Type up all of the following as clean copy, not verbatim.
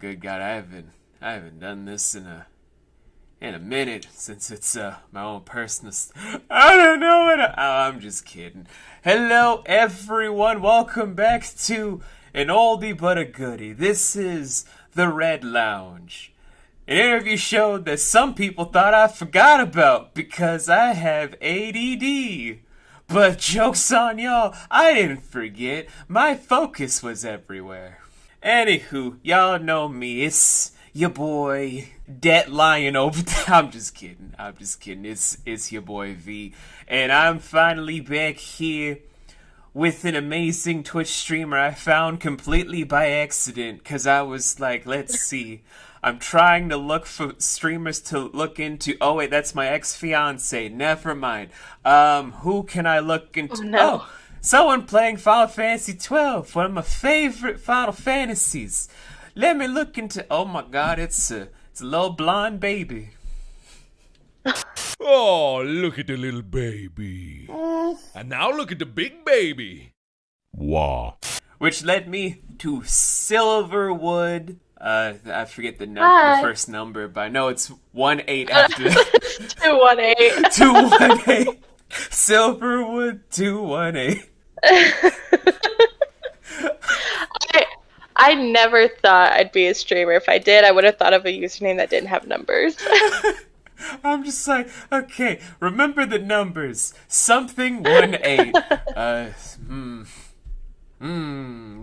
good God, I haven't done this in a minute since it's my own personal. I don't know what. I'm just kidding. Hello, everyone. Welcome back to an oldie but a goodie. This is the Red Lounge, an interview show that some people thought I forgot about because I have ADD. But joke's on y'all, I didn't forget. My focus was everywhere. Anywho, y'all know me. It's your boy, Dat Lion over there. I'm just kidding. It's your boy V. And I'm finally back here with an amazing Twitch streamer I found completely by accident. Because I was like, let's see. I'm trying to look for streamers to look into. Oh wait, that's my ex-fiance. Never mind. Who can I look into? Oh, no. Oh, someone playing Final Fantasy 12, one of my favorite Final Fantasies. Let me look into. Oh my God, it's a little blonde baby. Oh, look at the little baby. And now look at the big baby. Wow. Which led me to Silverwood. I forget the Hi. first number, but I know it's 18 after 218. 218. Silverwood 218. I never thought I'd be a streamer. If I did, I would have thought of a username that didn't have numbers. I'm just like, okay, remember the numbers. Something 18.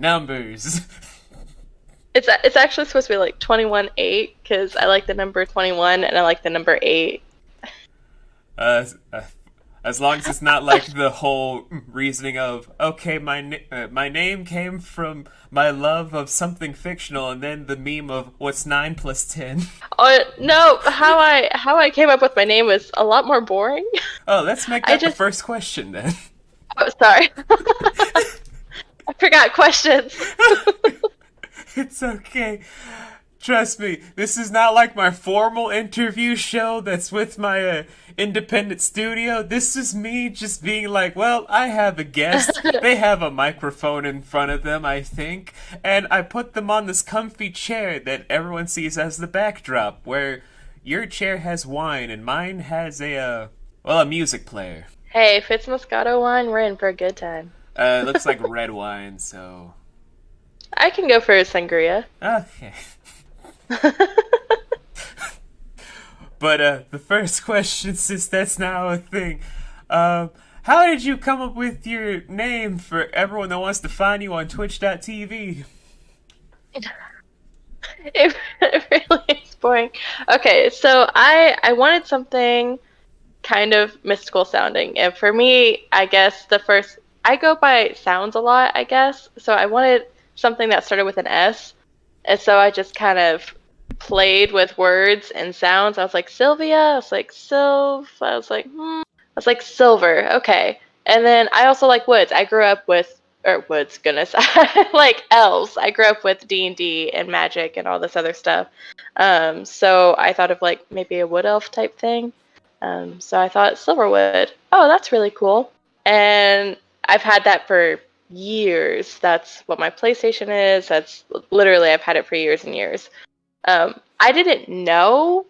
Numbers. It's actually supposed to be like 218 because I like the number 21 and I like the number 8. As long as it's not like the whole reasoning of, okay, my name came from my love of something fictional, and then the meme of what's 9 plus 10. Oh no! How I came up with my name was a lot more boring. Oh, let's make that the first question then. Oh, sorry. I forgot questions. It's okay. Trust me, this is not like my formal interview show that's with my independent studio. This is me just being like, well, I have a guest. They have a microphone in front of them, I think. And I put them on this comfy chair that everyone sees as the backdrop, where your chair has wine and mine has a music player. Hey, if it's Moscato wine, we're in for a good time. It looks like red wine, so... I can go for a sangria. Okay. But the first question, since that's now a thing, how did you come up with your name for everyone that wants to find you on Twitch.tv? It really is boring. Okay, so I wanted something kind of mystical sounding, and for me, I guess I go by sounds a lot, I guess, so I wanted something that started with an S, and so I just kind of played with words and sounds. I was like Sylvia, I was like Sylv, I was like Silver, okay. And then I also like woods. I grew up with, or woods, goodness, I like elves. I grew up with D&D and magic and all this other stuff. So I thought of like maybe a wood elf type thing. So I thought Silverwood. Oh, that's really cool. And I've had that for years. That's what my PlayStation is. That's literally, I've had it for years and years. I didn't know.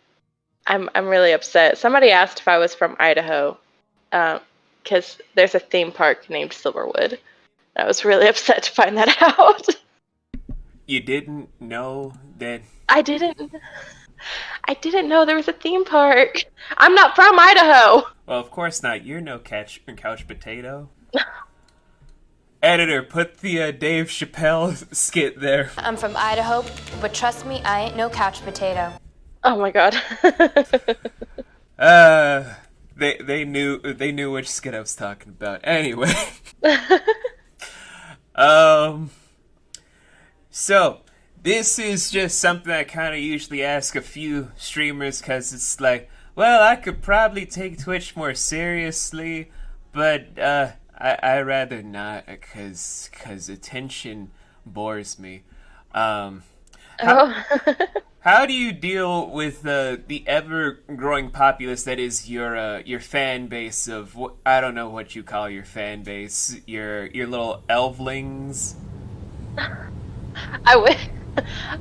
I'm really upset. Somebody asked if I was from Idaho, because there's a theme park named Silverwood. I was really upset to find that out. You didn't know that? I didn't know there was a theme park. I'm not from Idaho. Well, of course not. You're no couch potato. Editor, put the Dave Chappelle skit there. I'm from Idaho, but trust me, I ain't no couch potato. Oh my God. They knew which skit I was talking about. Anyway. So this is just something I kind of usually ask a few streamers, because it's like, well, I could probably take Twitch more seriously, but I rather not, because attention bores me. How do you deal with the ever-growing populace that is your fan base of, I don't know what you call your fan base, your little elflings?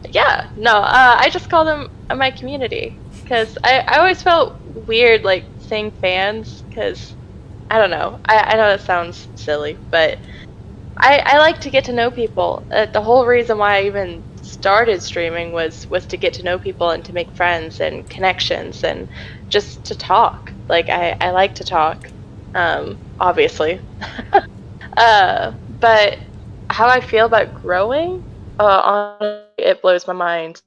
Yeah, no, I just call them my community because I always felt weird like saying fans because I don't know. I know that sounds silly, but I like to get to know people. The whole reason why I even started streaming was to get to know people and to make friends and connections and just to talk. Like I like to talk, obviously. But how I feel about growing, honestly, it blows my mind.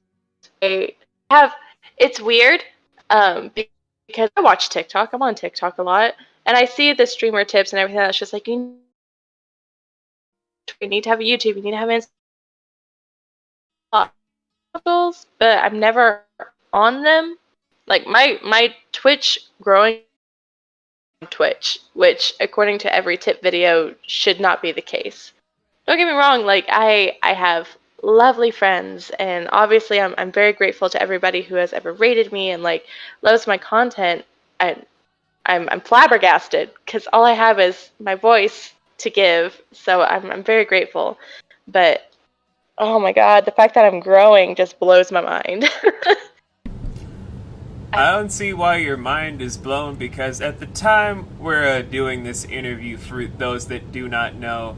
I have it's weird, because I watch TikTok. I'm on TikTok a lot, and I see the streamer tips and everything that's just like you need to have a YouTube, you need to have Instagram, but I'm never on them. Like my Twitch growing on Twitch, which according to every tip video should not be the case. Don't get me wrong, like I have lovely friends and obviously I'm very grateful to everybody who has ever rated me and like loves my content. And I'm flabbergasted because all I have is my voice to give, so I'm very grateful. But oh my god, the fact that I'm growing just blows my mind. I don't see why your mind is blown because at the time we're doing this interview, for those that do not know,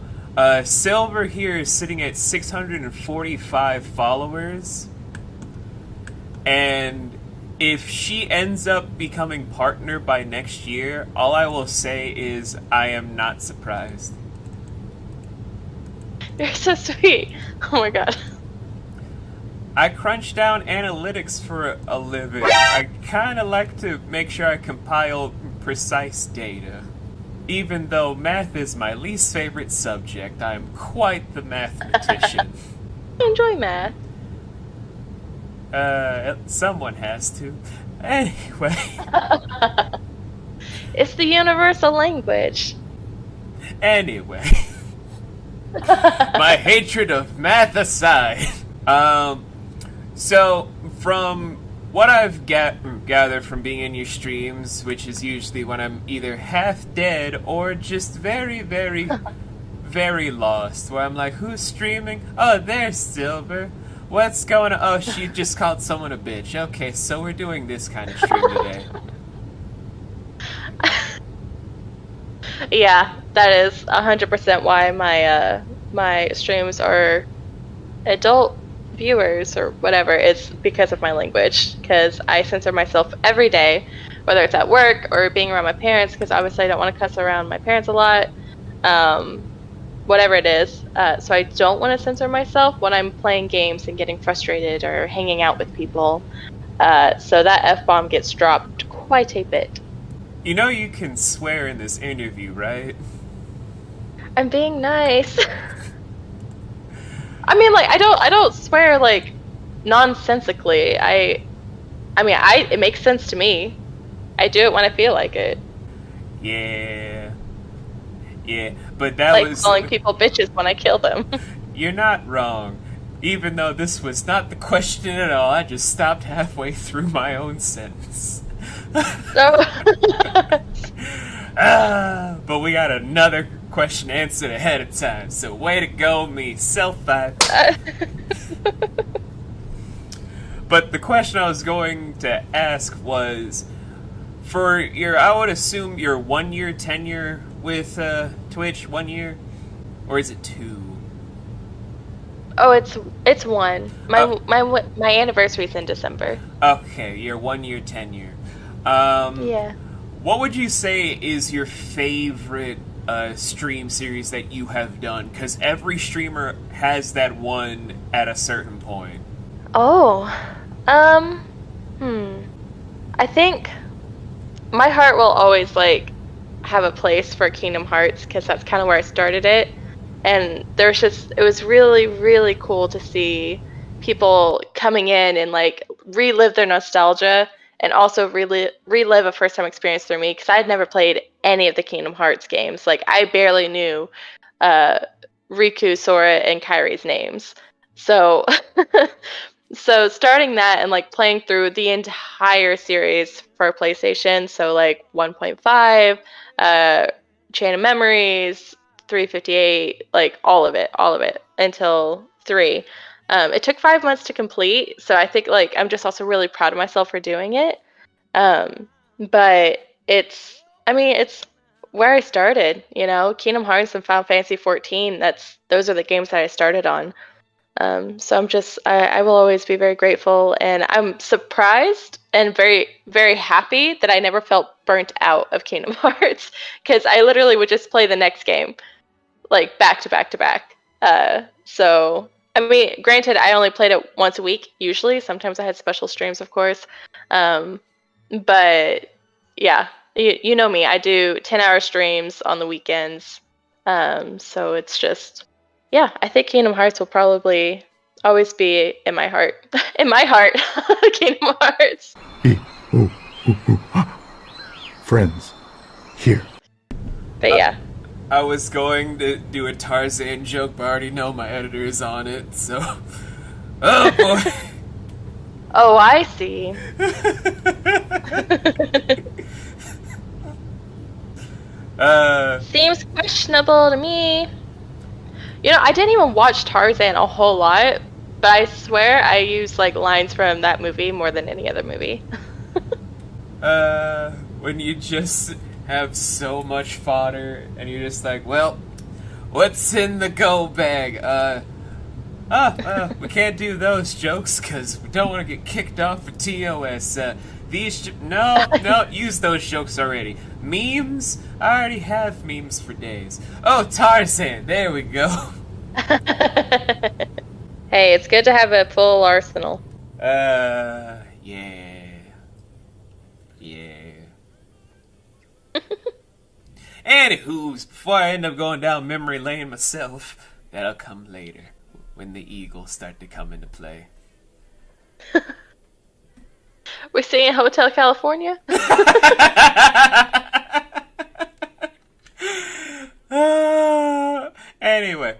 Silver here is sitting at 645 followers. And if she ends up becoming partner by next year, all I will say is I am not surprised. You're so sweet. Oh my god. I crunch down analytics for a living. I kind of like to make sure I compile precise data. Even though math is my least favorite subject, I am quite the mathematician. I enjoy math. Someone has to. Anyway. It's the universal language. Anyway. My hatred of math aside. So, from what I've gathered from being in your streams, which is usually when I'm either half dead or just very, very, very lost, where I'm like, who's streaming? Oh, there's Silver. What's going on? Oh, she just called someone a bitch. Okay, so we're doing this kind of stream today. Yeah, that is 100% why my streams are adult viewers or whatever. It's because of my language, because I censor myself every day, whether it's at work or being around my parents, because obviously I don't want to cuss around my parents a lot, whatever it is. So I don't want to censor myself when I'm playing games and getting frustrated or hanging out with people. So that F-bomb gets dropped quite a bit. You know you can swear in this interview, right? I'm being nice. I mean, like, I don't swear like nonsensically. It makes sense to me. I do it when I feel like it. Yeah, but that like was calling people bitches when I kill them. You're not wrong. Even though this was not the question at all, I just stopped halfway through my own sentence. So, but we got another question answered ahead of time, so way to go, me. Self-five. But the question I was going to ask was, for your, I would assume your 1 year tenure with Twitch, 1 year? Or is it 2? oh, it's one. My anniversary's in December. Okay, your 1 year tenure. Yeah. What would you say is your favorite stream series that you have done? Because every streamer has that one at a certain point. Oh. I think my heart will always like have a place for Kingdom Hearts because that's kind of where I started it. And it was really, really cool to see people coming in and like relive their nostalgia and also relive a first time experience through me because I had never played any of the Kingdom Hearts games. Like I barely knew Riku, Sora, and Kairi's names. So so starting that and like playing through the entire series for PlayStation, so like 1.5, Chain of Memories, 358, like all of it until 3. It took 5 months to complete, so I think like I'm just also really proud of myself for doing it. But it's where I started, Kingdom Hearts and Final Fantasy 14. Those are the games that I started on. So I will always be very grateful, and I'm surprised and very, very happy that I never felt burnt out of Kingdom Hearts, because I literally would just play the next game, like back to back to back. So, I mean, granted, I only played it once a week, usually. Sometimes I had special streams, of course. But yeah, you know me. I do 10-hour streams on the weekends. So it's just, yeah, I think Kingdom Hearts will probably always be in my heart. In my heart, Kingdom Hearts. Friends, here. But yeah. I was going to do a Tarzan joke, but I already know my editor is on it, so... Oh, boy! Oh, I see. Seems questionable to me. I didn't even watch Tarzan a whole lot, but I swear I use like lines from that movie more than any other movie. When you just have so much fodder, and you're just like, well, what's in the go bag? We can't do those jokes, because we don't want to get kicked off for TOS. No, use those jokes already. Memes? I already have memes for days. Oh, Tarzan, there we go. Hey, it's good to have a full arsenal. Yeah. Anywho's, before I end up going down memory lane myself, that'll come later, when the Eagles start to come into play. We're seeing Hotel California? Anyway.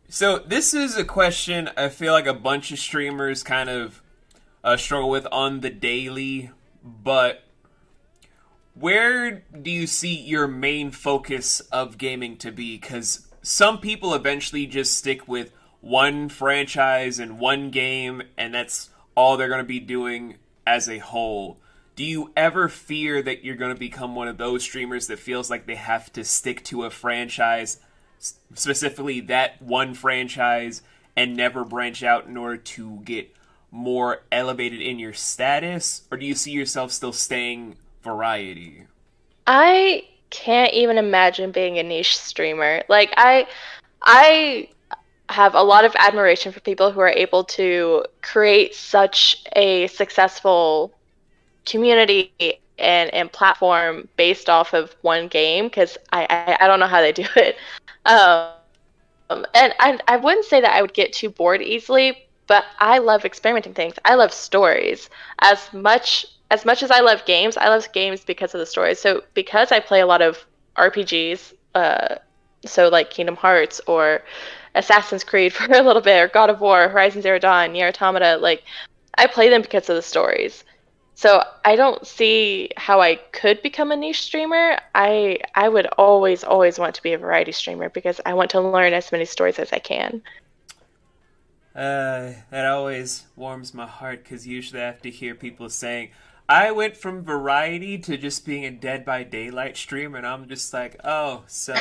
So, this is a question I feel like a bunch of streamers kind of struggle with on the daily, but where do you see your main focus of gaming to be? Because some people eventually just stick with one franchise and one game, and that's all they're going to be doing as a whole. Do you ever fear that you're going to become one of those streamers that feels like they have to stick to a franchise, specifically that one franchise, and never branch out in order to get more elevated in your status? Or do you see yourself still staying variety? I can't even imagine being a niche streamer. Like, I have a lot of admiration for people who are able to create such a successful community and platform based off of one game, because I don't know how they do it. And I wouldn't say that I would get too bored easily, but I love experimenting things. I love stories. As much as I love games because of the stories. So because I play a lot of RPGs, so like Kingdom Hearts or Assassin's Creed for a little bit, or God of War, Horizon Zero Dawn, Nier Automata, like, I play them because of the stories. So I don't see how I could become a niche streamer. I would always want to be a variety streamer, because I want to learn as many stories as I can. That always warms my heart, because usually I have to hear people saying, I went from variety to just being a Dead by Daylight streamer, and I'm just like, oh, so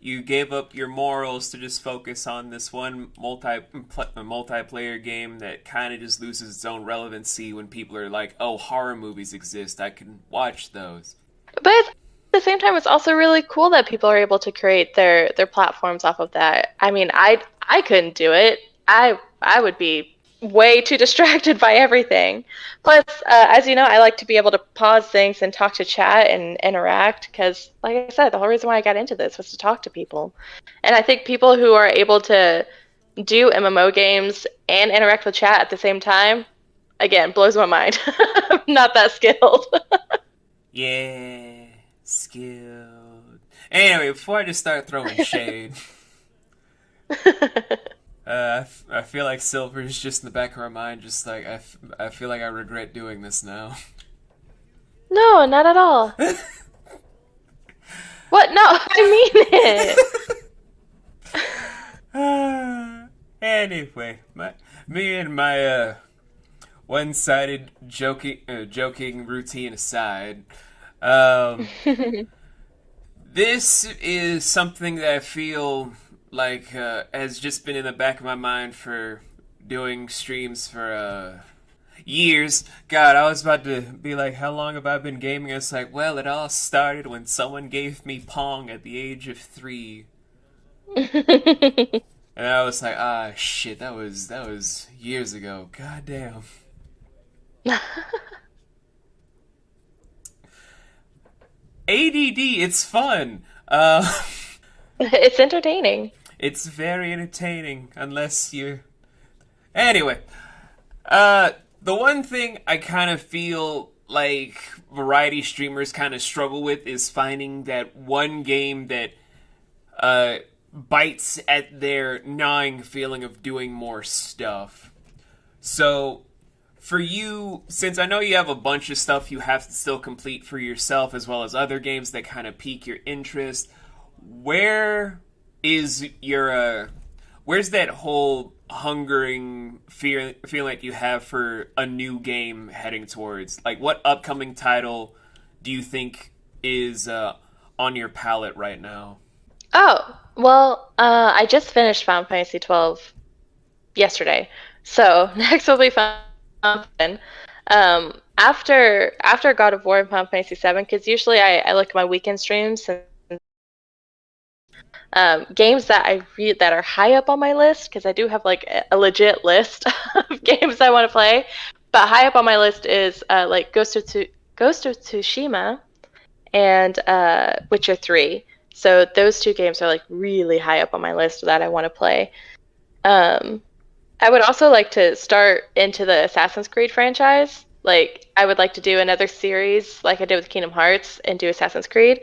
you gave up your morals to just focus on this one multiplayer game that kind of just loses its own relevancy when people are like, oh, horror movies exist, I can watch those. But at the same time, it's also really cool that people are able to create their platforms off of that. I mean, I couldn't do it. I would be way too distracted by everything. Plus, as you know, I like to be able to pause things and talk to chat and interact, because, like I said, the whole reason why I got into this was to talk to people. And I think people who are able to do MMO games and interact with chat at the same time, again, blows my mind. I'm not that skilled. Yeah, skilled. Anyway, before I just start throwing shade... I feel like Silver is just in the back of our mind, just like, I feel like I regret doing this now. No, not at all. What? No, I mean it. Anyway, me and my one-sided joking routine aside, this is something that I feel like has just been in the back of my mind for doing streams for years. God, I was about to be like, how long have I been gaming? It's like, well, it all started when someone gave me Pong at the age of 3. And I was like, ah, shit, that was years ago. God damn. ADD, it's fun. It's entertaining. It's very entertaining, unless you're... Anyway, the one thing I kind of feel like variety streamers kind of struggle with is finding that one game that bites at their gnawing feeling of doing more stuff. So, for you, since I know you have a bunch of stuff you have to still complete for yourself, as well as other games that kind of pique your interest, where is your, where's that whole hungering feeling that you have for a new game heading towards? Like, what upcoming title do you think is on your palette right now? Oh, well, I just finished Final Fantasy 12 yesterday, so next will be Final Fantasy. After God of War and Final Fantasy 7, because usually I look at my weekend streams and games that that are high up on my list, because I do have like a legit list of games I want to play. But high up on my list is like Ghost of Tsushima and Witcher 3. So those two games are like really high up on my list that I want to play. I would also like to start into the Assassin's Creed franchise. Like, I would like to do another series like I did with Kingdom Hearts and do Assassin's Creed.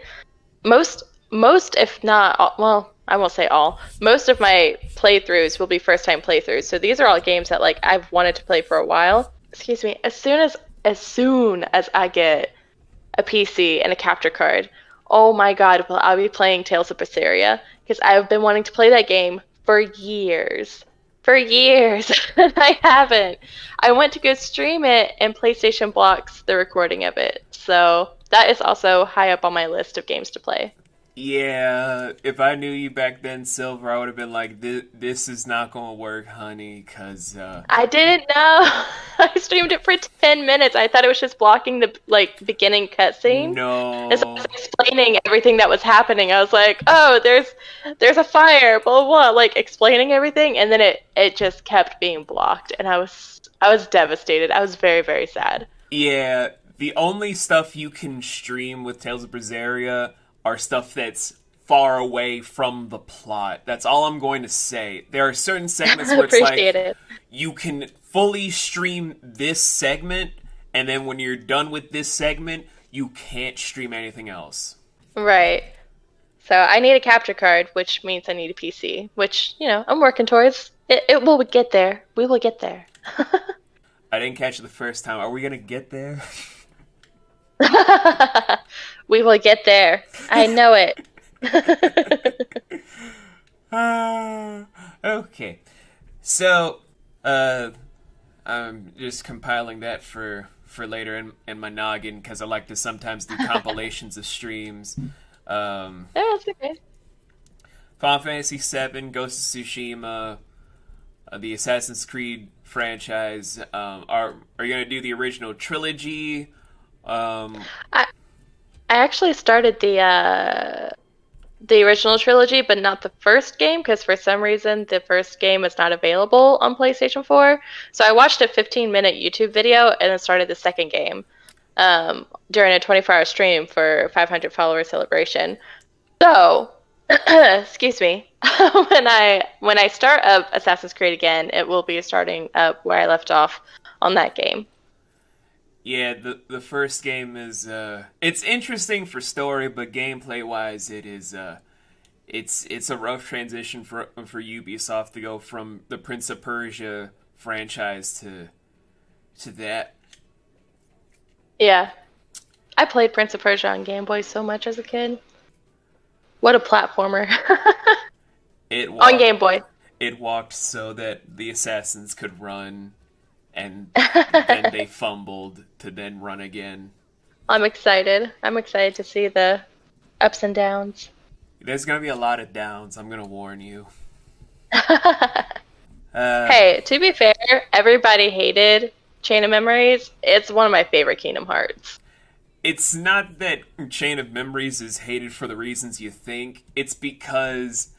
Most, if not all, well, I won't say all, most of my playthroughs will be first-time playthroughs. So these are all games that like I've wanted to play for a while. Excuse me. As soon as I get a PC and a capture card, oh my god, well, I'll be playing Tales of Berseria, because I've been wanting to play that game for years. And I haven't. I went to go stream it, and PlayStation blocks the recording of it. So that is also high up on my list of games to play. Yeah, if I knew you back then, Silver, I would have been like, this is not going to work, honey, because... I didn't know. I streamed it for 10 minutes. I thought it was just blocking the, like, beginning cutscene. No. As I was explaining everything that was happening, I was like, oh, there's a fire, blah, blah, blah, like, explaining everything, and then it just kept being blocked, and I was devastated. I was very, very sad. Yeah, the only stuff you can stream with Tales of Berseria are stuff that's far away from the plot. That's all I'm going to say. There are certain segments where it's like you can fully stream this segment, and then when you're done with this segment, you can't stream anything else. Right. So I need a capture card, which means I need a PC, which, you know, I'm working towards. It will get there. We will get there. I didn't catch it the first time. Are we going to get there? We will get there. I know it. Okay. So, I'm just compiling that for later in my noggin, because I like to sometimes do compilations of streams. Yeah, that's okay. Final Fantasy VII, Ghost of Tsushima, the Assassin's Creed franchise. Are you going to do the original trilogy? I actually started the original trilogy, but not the first game, because for some reason the first game is not available on PlayStation 4. So I watched a 15-minute YouTube video and then started the second game during a 24-hour stream for 500 follower celebration. So, excuse me, when I start up Assassin's Creed again, it will be starting up where I left off on that game. Yeah, the first game is it's interesting for story, but gameplay wise, it is it's a rough transition for Ubisoft to go from the Prince of Persia franchise to that. Yeah, I played Prince of Persia on Game Boy so much as a kid. What a platformer! It was, on Game Boy. it walked so that the assassins could run, and then they fumbled to then run again. I'm excited. I'm excited to see the ups and downs. There's gonna be a lot of downs, I'm gonna warn you. Hey, to be fair, everybody hated Chain of Memories. It's one of my favorite Kingdom Hearts. It's not that Chain of Memories is hated for the reasons you think. It's because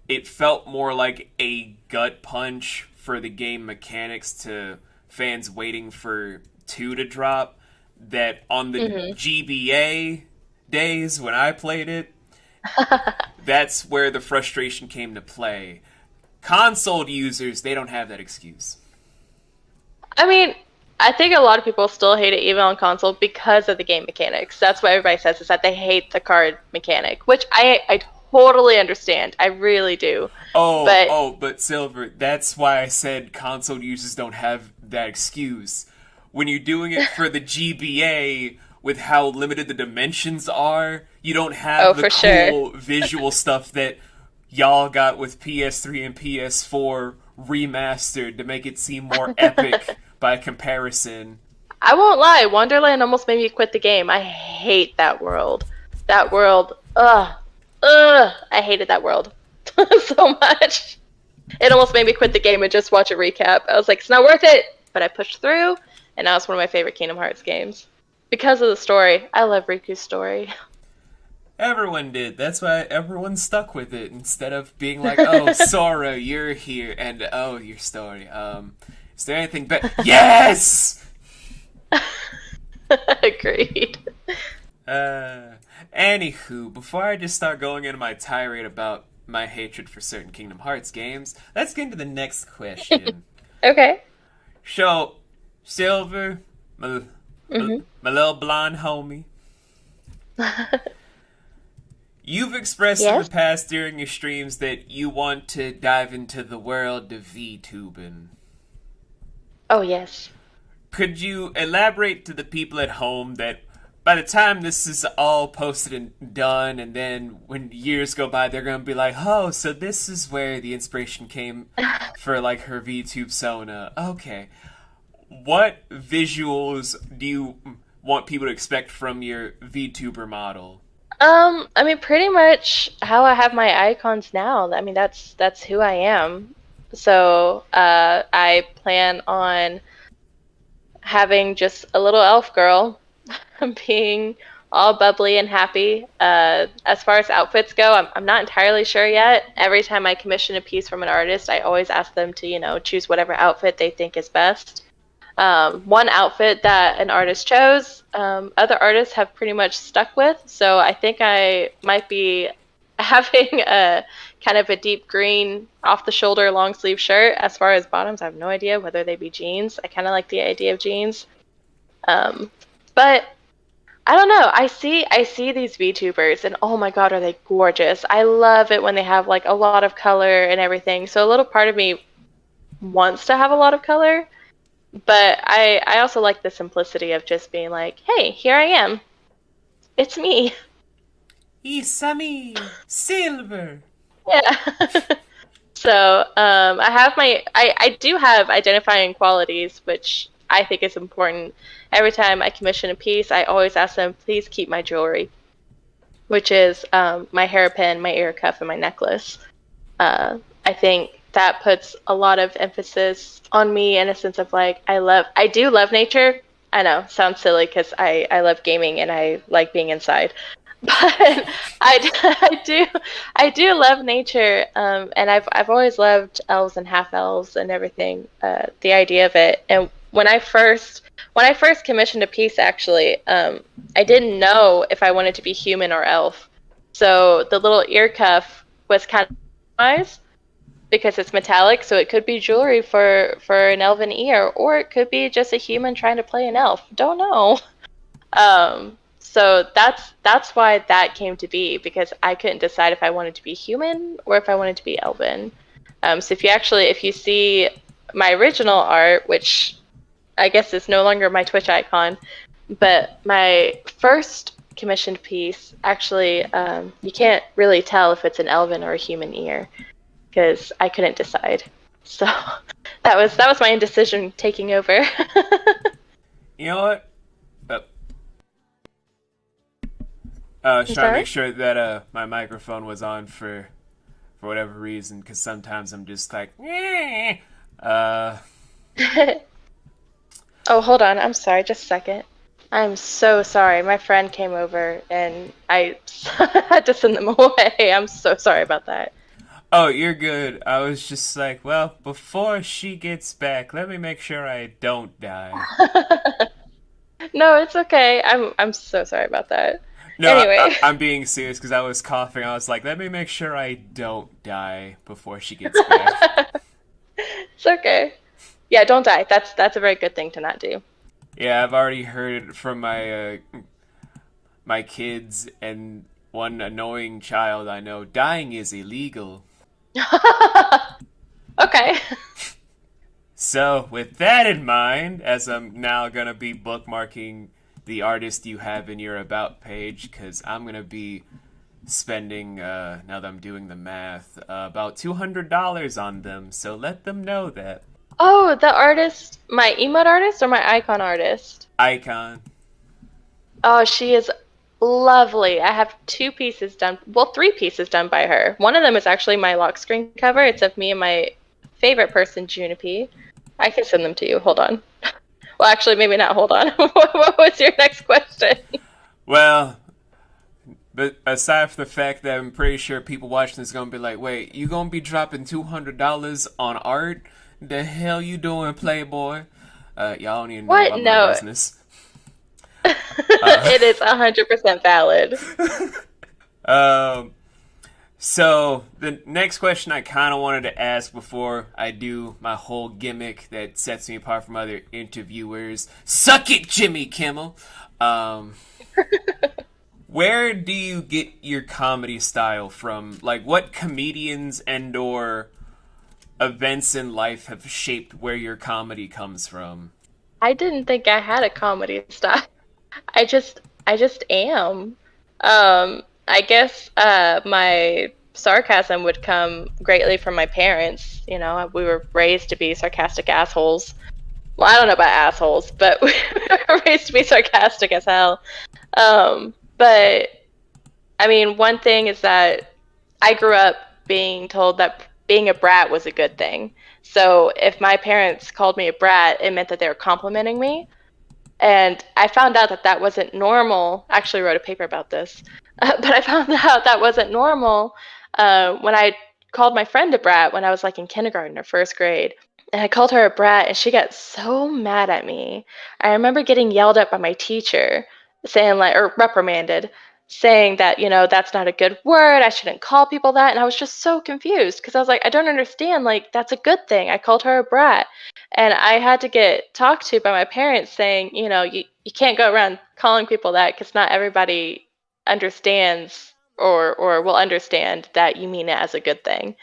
it felt more like a gut punch for the game mechanics to fans waiting for 2 to drop. That on the GBA days when I played it, that's where the frustration came to play. Console users, they don't have that excuse. I mean, I think a lot of people still hate it even on console because of the game mechanics. That's what everybody says, is that they hate the card mechanic, which I totally understand. I really do. But Silver, that's why I said console users don't have that excuse. When you're doing it for the GBA with how limited the dimensions are, you don't have the cool visual stuff that y'all got with PS3 and PS4 remastered to make it seem more epic by comparison. I won't lie, Wonderland almost made me quit the game. I hate that world. That world, I hated that world so much. It almost made me quit the game and just watch a recap. I was like, it's not worth it, but I pushed through, and now it's one of my favorite Kingdom Hearts games. Because of the story. I love Riku's story. Everyone did. That's why everyone stuck with it instead of being like, oh, Sora, you're here, and oh, your story. Is there anything better? Yes! Agreed. Anywho, before I just start going into my tirade about my hatred for certain Kingdom Hearts games, let's get into the next question. Okay. So, Silver, my little blonde homie. You've expressed in the past during your streams that you want to dive into the world of VTubing. Oh, yes. Could you elaborate to the people at home that by the time this is all posted and done, and then when years go by, they're going to be like, oh, so this is where the inspiration came for, like, her VTube Sona. Okay. What visuals do you want people to expect from your VTuber model? I mean, pretty much how I have my icons now. I mean, that's who I am. So, I plan on having just a little elf girl being all bubbly and happy. As far as outfits go, I'm not entirely sure yet. Every time I commission a piece from an artist, I always ask them to, choose whatever outfit they think is best. One outfit that an artist chose, other artists have pretty much stuck with. So I think I might be having a kind of a deep green off-the-shoulder long-sleeve shirt. As far as bottoms, I have no idea whether they be jeans. I kind of like the idea of jeans. But I don't know. I see these VTubers, and oh my god, are they gorgeous. I love it when they have like a lot of color and everything. So a little part of me wants to have a lot of color. But I also like the simplicity of just being like, hey, here I am. It's me. It's me, Silver. Yeah. So, I do have identifying qualities, which I think is important. Every time I commission a piece, I always ask them, please keep my jewelry, which is my hairpin, my ear cuff, and my necklace. I think that puts a lot of emphasis on me in a sense of like, I do love nature. I know, sounds silly because I love gaming and I like being inside. But I do love nature, and I've always loved elves and half elves and everything. The idea of it, and when I first commissioned a piece, actually, I didn't know if I wanted to be human or elf. So the little ear cuff was kind of customized because it's metallic, so it could be jewelry for an elven ear, or it could be just a human trying to play an elf. Don't know. So that's why that came to be, because I couldn't decide if I wanted to be human or if I wanted to be elven. So if you see my original art, which I guess is no longer my Twitch icon, but my first commissioned piece, actually, you can't really tell if it's an elven or a human ear, because I couldn't decide. So that was my indecision taking over. You know what? Trying to sorry? make sure that my microphone was on for whatever reason, because sometimes I'm just like, Oh, hold on. I'm sorry. Just a second. I'm so sorry. My friend came over and I had to send them away. I'm so sorry about that. oh, you're good. I was just like, well, before she gets back, let me make sure I don't die. No, it's okay. I'm so sorry about that. No, Anyway. I'm being serious because I was coughing. I was like, let me make sure I don't die before she gets back. It's okay. Yeah, don't die. That's a very good thing to not do. Yeah, I've already heard it from my kids and one annoying child I know. Dying is illegal. Okay. So, with that in mind, as I'm now going to be bookmarking the artist you have in your About page, because I'm going to be spending, now that I'm doing the math, about $200 on them, so let them know that. Oh, the artist, my emote artist or my icon artist? Icon. Oh, she is lovely. I have 2 pieces done, well, 3 pieces done by her. One of them is actually my lock screen cover. It's of me and my favorite person, Junipe. I can send them to you. Hold on. Well, actually, maybe not. Hold on. What was your next question? Well, but aside from the fact that I'm pretty sure people watching this going to be like, wait, you going to be dropping $200 on art? The hell you doing, Playboy? Y'all don't even know What? about No. my business. It is 100% valid. So the next question I kind of wanted to ask before I do my whole gimmick that sets me apart from other interviewers. Suck it, Jimmy Kimmel. Where do you get your comedy style from? Like, what comedians and or events in life have shaped where your comedy comes from? I didn't think I had a comedy style. I just am. I guess my sarcasm would come greatly from my parents. You know, we were raised to be sarcastic assholes. Well, I don't know about assholes, but we were raised to be sarcastic as hell. But I mean, one thing is that I grew up being told that being a brat was a good thing. So if my parents called me a brat, it meant that they were complimenting me. And I found out that that wasn't normal. I actually wrote a paper about this. But I found out that wasn't normal when I called my friend a brat when I was like in kindergarten or first grade. And I called her a brat and she got so mad at me. I remember getting yelled at by my teacher, saying like, or reprimanded, saying that, you know, that's not a good word. I shouldn't call people that. And I was just so confused because I was like, I don't understand. Like, that's a good thing. I called her a brat. And I had to get talked to by my parents saying, you know, you can't go around calling people that because not everybody understands or will understand that you mean it as a good thing.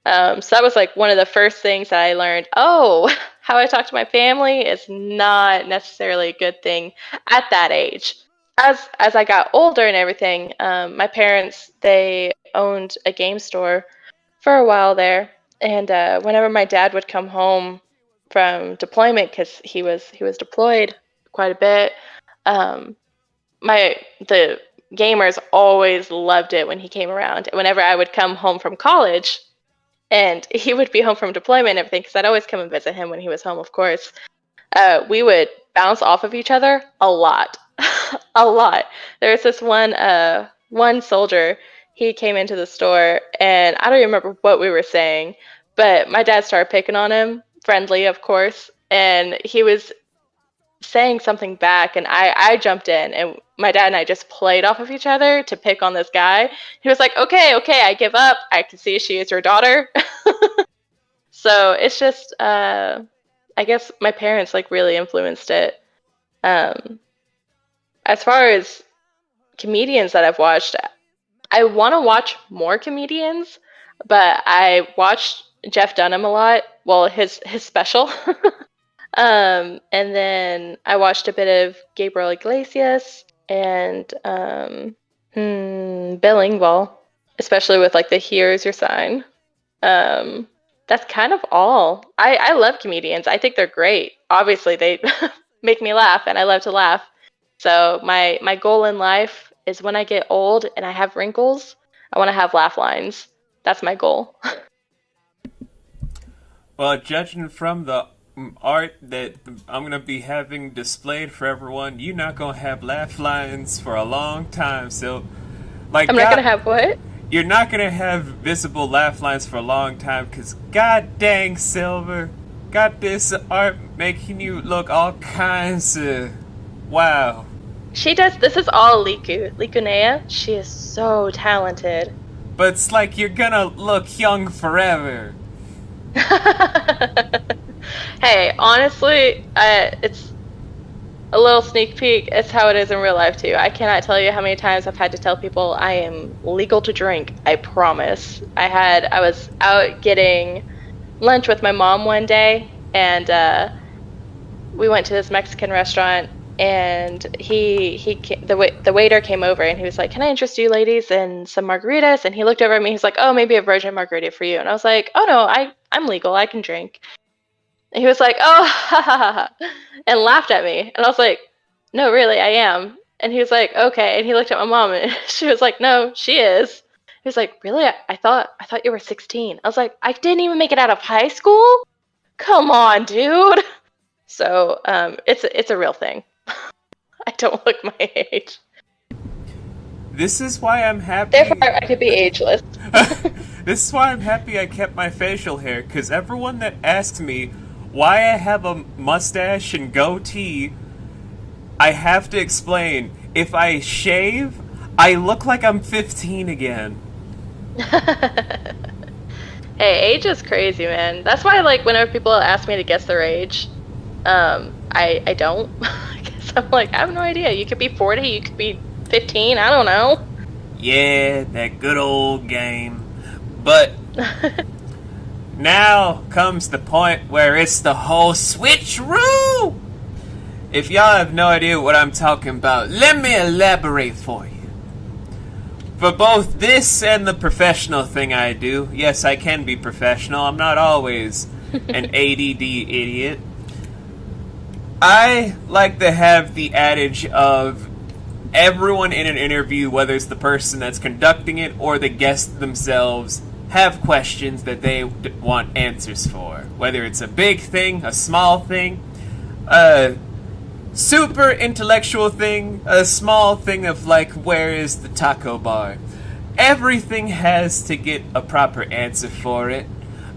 So that was like one of the first things that I learned. Oh, how I talk to my family is not necessarily a good thing at that age. As I got older and everything, my parents, they owned a game store for a while there, and whenever my dad would come home from deployment, because he was deployed quite a bit, um, the gamers always loved it when he came around. Whenever I would come home from college, and he would be home from deployment and everything, because I'd always come and visit him when he was home, of course. We would bounce off of each other a lot, a lot. There was this one soldier. He came into the store, and I don't even remember what we were saying, but my dad started picking on him, friendly, of course, and he was saying something back, and I jumped in, and my dad and I just played off of each other to pick on this guy. He was like, okay, I give up. I can see she is your daughter. So it's just, I guess my parents like really influenced it. As far as comedians that I've watched, I want to watch more comedians, but I watched Jeff Dunham a lot. Well, his special. And then I watched a bit of Gabriel Iglesias and Bill Engvall, especially with like the Here's Your Sign. That's kind of all. I love comedians. I think they're great. Obviously, they make me laugh, and I love to laugh. So my goal in life is when I get old and I have wrinkles, I want to have laugh lines. That's my goal. Well, judging from the art that I'm going to be having displayed for everyone, you're not going to have laugh lines for a long time. So, like, I'm not gonna have what? You're not going to have visible laugh lines for a long time because, god dang, Silver, got this art making you look all kinds of wow. She does. This is all Likunea. She is so talented. But it's like you're gonna look young forever. Hey, honestly, it's a little sneak peek. It's how it is in real life too. I cannot tell you how many times I've had to tell people I am legal to drink. I promise. I was out getting lunch with my mom one day, and we went to this Mexican restaurant. And the waiter came over and he was like, "Can I interest you ladies in some margaritas?" And he looked over at me. He's like, "Oh, maybe a virgin margarita for you." And I was like, "Oh no, I'm legal. I can drink." And he was like, "Oh," ha, ha, ha, ha," and laughed at me. And I was like, "No, really, I am." And he was like, "Okay." And he looked at my mom and she was like, "No, she is." He was like, "Really? I thought you were 16." I was like, "I didn't even make it out of high school. Come on, dude." So it's a real thing. I don't look my age. This is why I'm happy. Therefore, I could be ageless. This is why I'm happy I kept my facial hair, because everyone that asks me why I have a mustache and goatee, I have to explain. If I shave, I look like I'm 15 again. Hey, age is crazy, man. That's why, like, whenever people ask me to guess their age, I don't. I'm like, I have no idea. You could be 40, you could be 15, I don't know. Yeah, that good old game. But now comes the point where it's the whole switcheroo. If y'all have no idea what I'm talking about, let me elaborate for you. For both this and the professional thing I do, yes, I can be professional. I'm not always an ADD idiot. I like to have the adage of everyone in an interview, whether it's the person that's conducting it or the guest themselves, have questions that they want answers for. Whether it's a big thing, a small thing, a super intellectual thing, a small thing of like, where is the taco bar? Everything has to get a proper answer for it.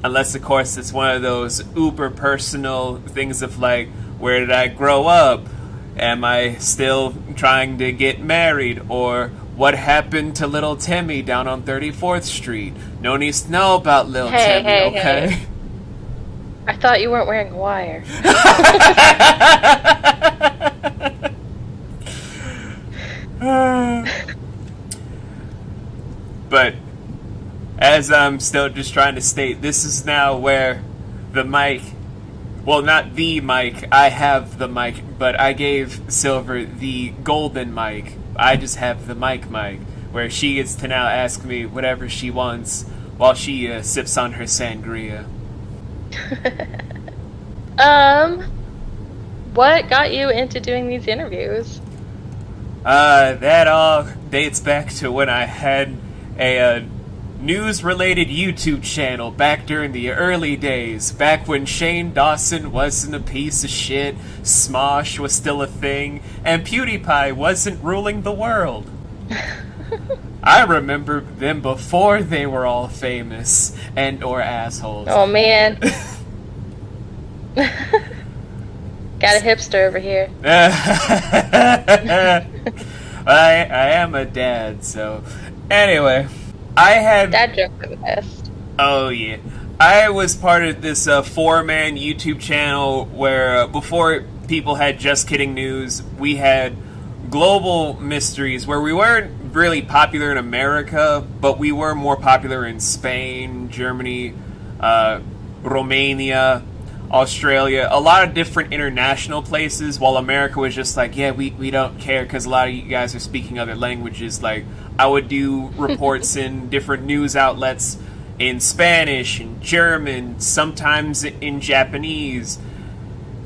Unless, of course, it's one of those uber personal things of like, where did I grow up? Am I still trying to get married? Or what happened to little Timmy down on 34th Street? No need to know about little Timmy, okay? Hey. I thought you weren't wearing a wire. But as I'm still just trying to state, this is now where the mic, well, not the mic, I have the mic, but I gave Silver the golden mic. I just have the mic, where she gets to now ask me whatever she wants while she sips on her sangria. What got you into doing these interviews? That all dates back to when I had a news-related YouTube channel back during the early days, back when Shane Dawson wasn't a piece of shit, Smosh was still a thing, and PewDiePie wasn't ruling the world. I remember them before they were all famous and or assholes. Oh man. Got a hipster over here. I am a dad, so anyway, I had Dad joke for the best. Oh yeah, I was part of this 4-man YouTube channel where before people had Just Kidding News, we had Global Mysteries, where we weren't really popular in America, but we were more popular in Spain, Germany, Romania, Australia, a lot of different international places, while America was just like, yeah, we don't care because a lot of you guys are speaking other languages. Like, I would do reports in different news outlets in Spanish, in German, sometimes in Japanese,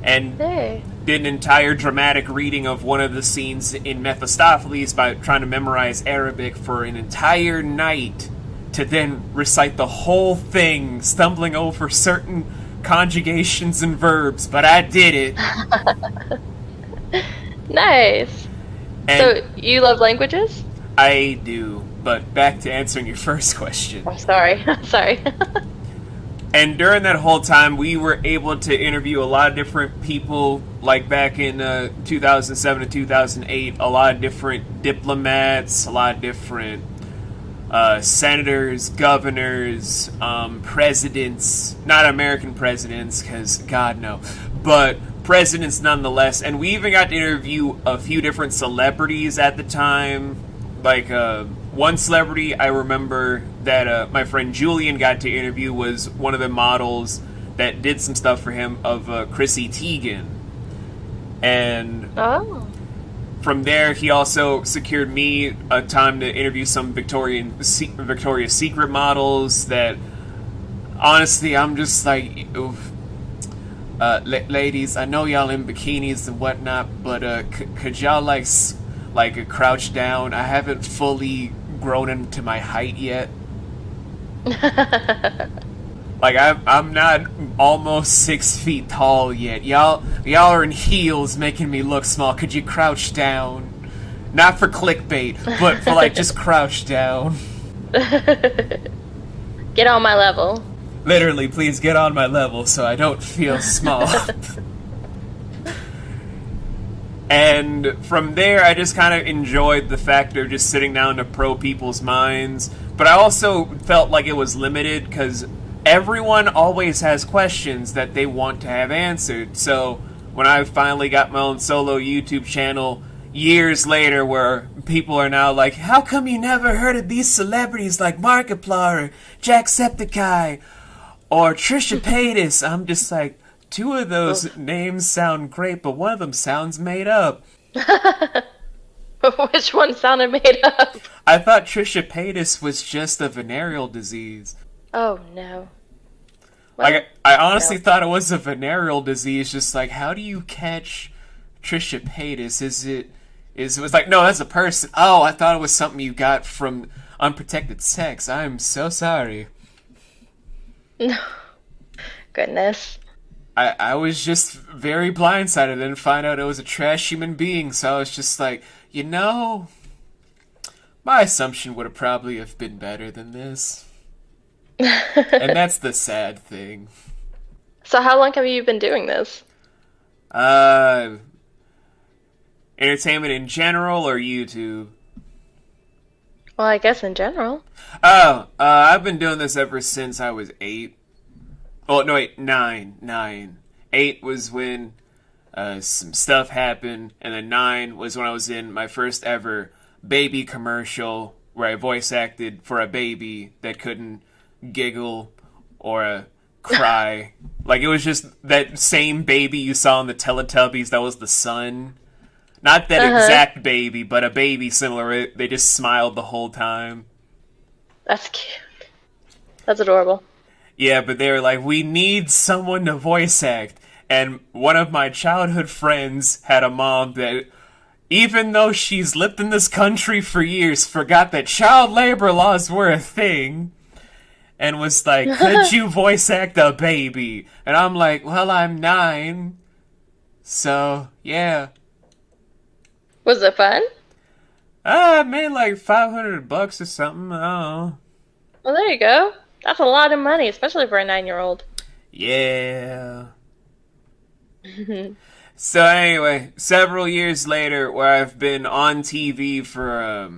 and Hey. did an entire dramatic reading of one of the scenes in Mephistopheles by trying to memorize Arabic for an entire night to then recite the whole thing, stumbling over certain conjugations and verbs, but I did it. Nice. And So you love languages? I do, but back to answering your first question. I'm sorry. Sorry. And during that whole time, we were able to interview a lot of different people, like back in 2007 to 2008, a lot of different diplomats, a lot of different senators, governors, presidents, not American presidents, because God no, but presidents nonetheless. And we even got to interview a few different celebrities at the time. Like, one celebrity I remember that my friend Julian got to interview was one of the models that did some stuff for him of Chrissy Teigen. And Oh. from there, he also secured me a time to interview some Victoria's Secret models that, honestly, I'm just like, oof. Ladies, I know y'all in bikinis and whatnot, but could y'all like crouch down? I haven't fully grown into my height yet. Like I'm not almost 6 feet tall yet. Y'all are in heels, making me look small. Could you crouch down? Not for clickbait, but for like just crouch down. Get on my level. Literally, please get on my level so I don't feel small. And from there, I just kind of enjoyed the fact of just sitting down to probe people's minds. But I also felt like it was limited because everyone always has questions that they want to have answered. So when I finally got my own solo YouTube channel years later, where people are now like, how come you never heard of these celebrities like Markiplier or Jacksepticeye or Trisha Paytas? I'm just like, two of those names sound great, but one of them sounds made up. Which one sounded made up? I thought Trisha Paytas was just a venereal disease. Oh no. Like, I honestly thought it was a venereal disease, just like, how do you catch Trisha Paytas? It was like, no, that's a person. Oh, I thought it was something you got from unprotected sex. I'm so sorry. No. Goodness. I was just very blindsided and find out it was a trash human being, so I was just like, my assumption would have probably have been better than this. And that's the sad thing. So how long have you been doing this? Entertainment in general or YouTube? Well, I guess in general. Oh, I've been doing this ever since I was 8. Oh, no, wait, 9. 8 was when some stuff happened, and then 9 was when I was in my first ever baby commercial where I voice acted for a baby that couldn't giggle or cry. Like, it was just that same baby you saw in the Teletubbies that was the sun. Not that exact baby, but a baby similar. They just smiled the whole time. That's cute. That's adorable. Yeah, but they were like, we need someone to voice act. And one of my childhood friends had a mom that, even though she's lived in this country for years, forgot that child labor laws were a thing. And was like, could you voice act a baby? And I'm like, well, I'm 9. So, yeah. Was it fun? I made like $500 or something. I don't know. Well, there you go. That's a lot of money, especially for a 9-year-old. Yeah. So anyway, several years later, where I've been on TV for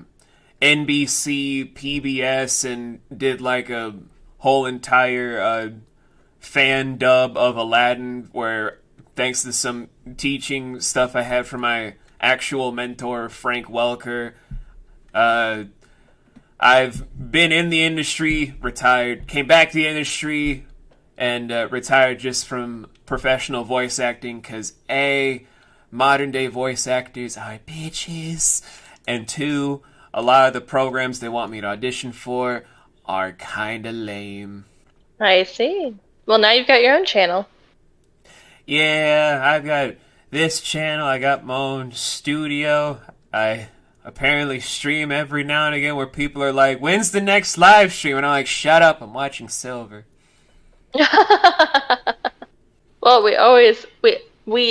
NBC, PBS, and did like a whole entire fan dub of Aladdin, where thanks to some teaching stuff I had from my actual mentor, Frank Welker, I've been in the industry, retired, came back to the industry, and retired just from professional voice acting because A, modern day voice actors are bitches, and 2, a lot of the programs they want me to audition for are kinda lame. I see. Well, now you've got your own channel. Yeah, I've got this channel, I got my own studio. I apparently stream every now and again where people are like, when's the next live stream? And I'm like, shut up, I'm watching Silver. Well, we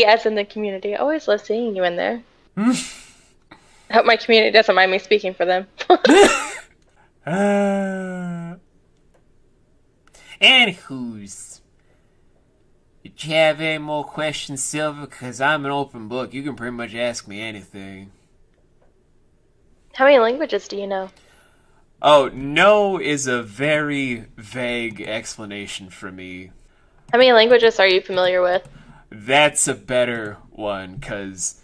as in the community always love seeing you in there. I hope my community doesn't mind me speaking for them. Anywho's, did you have any more questions, Silver? Because I'm an open book. You can pretty much ask me anything. How many languages do you know? Oh, no is a very vague explanation for me. How many languages are you familiar with? That's a better one, because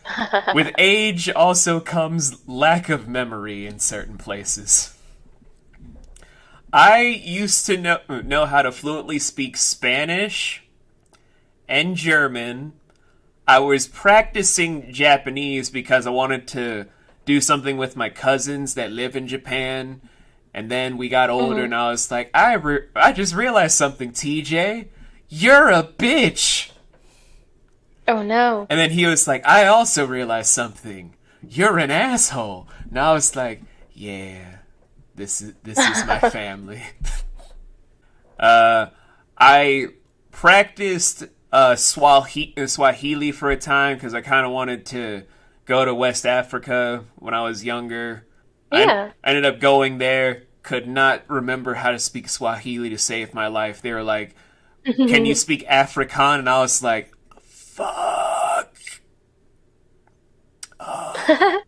with age also comes lack of memory in certain places. I used to know how to fluently speak Spanish and German. I was practicing Japanese because I wanted to do something with my cousins that live in Japan. And then we got older and I was like, I just realized something, TJ. You're a bitch. Oh no. And then he was like, I also realized something. You're an asshole. And I was like, yeah, this is my family. I practiced Swahili for a time because I kind of wanted to go to West Africa when I was younger. Yeah. I ended up going there, could not remember how to speak Swahili to save my life. They were like, can you speak Afrikaan? And I was like, fuck. I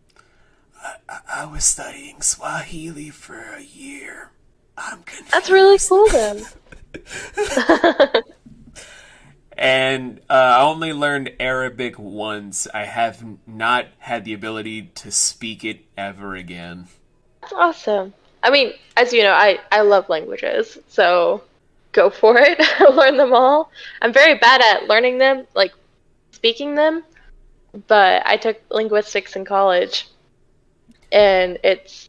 was studying Swahili for a year. I'm confused. That's really cool then. And I only learned Arabic once. I have not had the ability to speak it ever again. That's awesome. I mean, as you know, I love languages, so go for it. Learn them all. I'm very bad at learning them, like speaking them, but I took linguistics in college, and it's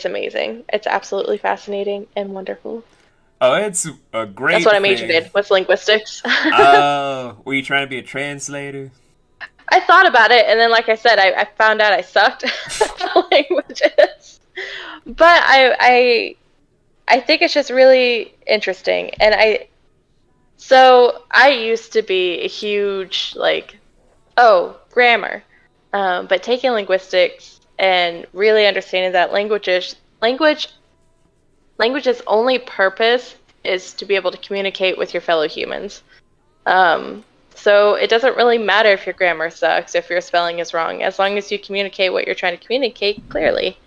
amazing. It's absolutely fascinating and wonderful. Oh, it's a great That's what I majored in, was linguistics. Oh, were you trying to be a translator? I thought about it, and then, like I said, I found out I sucked at languages. But I think it's just really interesting, and I used to be a huge grammar, but taking linguistics and really understanding that language's only purpose is to be able to communicate with your fellow humans. So it doesn't really matter if your grammar sucks, if your spelling is wrong, as long as you communicate what you're trying to communicate clearly.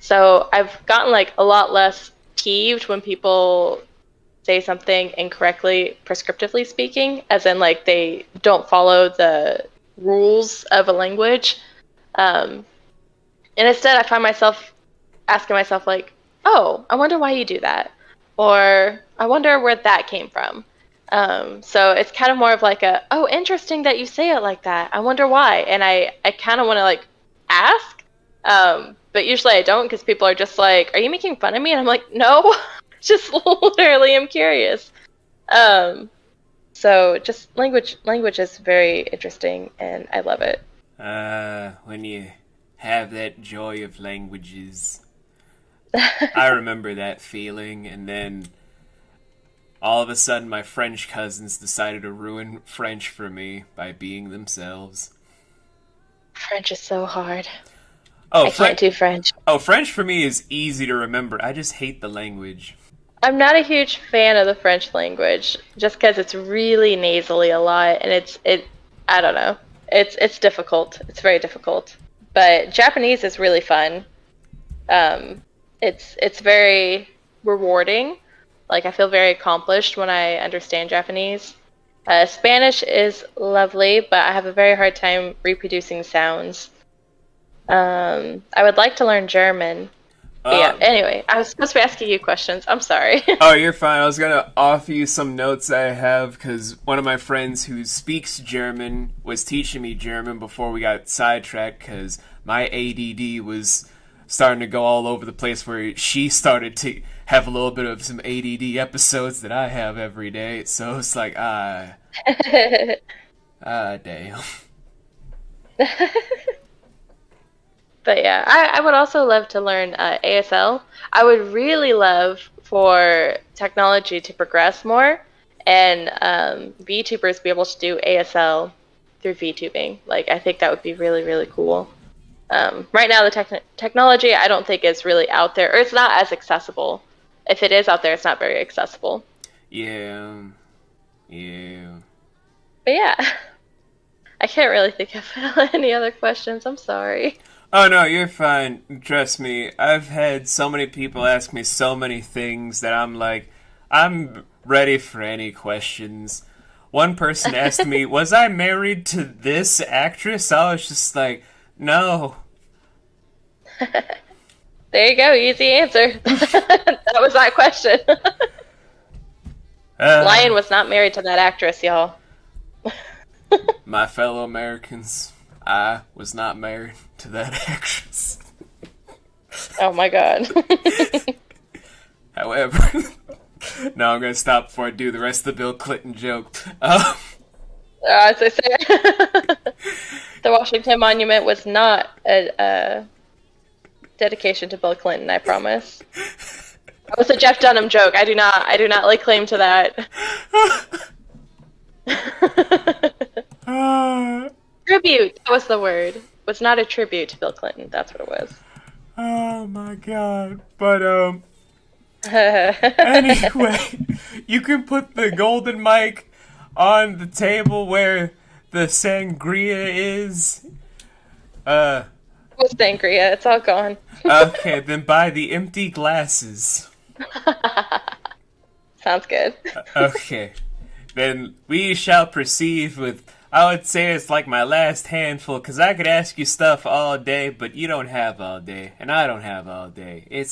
So I've gotten a lot less peeved when people say something incorrectly, prescriptively speaking, as in they don't follow the rules of a language. And instead I find myself asking myself oh, I wonder why you do that. Or I wonder where that came from. So it's kind of more of oh, interesting that you say it like that. I wonder why. And I kind of want to ask. But usually I don't, because people are just like, are you making fun of me? And I'm like, no, just literally am curious. So just language is very interesting and I love it. When you have that joy of languages, I remember that feeling, and then all of a sudden my French cousins decided to ruin French for me by being themselves. French is so hard. Oh, I can't do French. Oh, French for me is easy to remember. I just hate the language. I'm not a huge fan of the French language, just because it's really nasally a lot, and I don't know. It's difficult. It's very difficult. But Japanese is really fun. It's very rewarding. I feel very accomplished when I understand Japanese. Spanish is lovely, but I have a very hard time reproducing sounds. I would like to learn German. Yeah, anyway, I was supposed to be asking you questions. I'm sorry. Oh, you're fine. I was going to offer you some notes I have, because one of my friends who speaks German was teaching me German before we got sidetracked, because my ADD was starting to go all over the place where she started to have a little bit of some ADD episodes that I have every day. So it's like, damn. But yeah, I would also love to learn ASL. I would really love for technology to progress more and VTubers be able to do ASL through VTubing. Like, I think that would be really, really cool. Right now, the technology I don't think is really out there, or it's not as accessible. If it is out there, it's not very accessible. Yeah. But yeah, I can't really think of any other questions. I'm sorry. Oh no, you're fine. Trust me. I've had so many people ask me so many things that I'm like, I'm ready for any questions. One person asked me, was I married to this actress? I was just like, no. There you go, easy answer. That was that question. Lion was not married to that actress, y'all. My fellow Americans, I was not married to that actress. Oh my god. However, no, I'm gonna stop before I do the rest of the Bill Clinton joke. As I say, the Washington Monument was not a dedication to Bill Clinton. I promise. That was a Jeff Dunham joke. I do not lay claim to that. Tribute. That was the word. It was not a tribute to Bill Clinton. That's what it was. Oh my god. But anyway, you can put the golden mic on the table where the sangria is. What's sangria? It's all gone. Okay, then buy the empty glasses. Sounds good. Okay. Then we shall proceed with, I would say it's like my last handful, because I could ask you stuff all day, but you don't have all day, and I don't have all day. You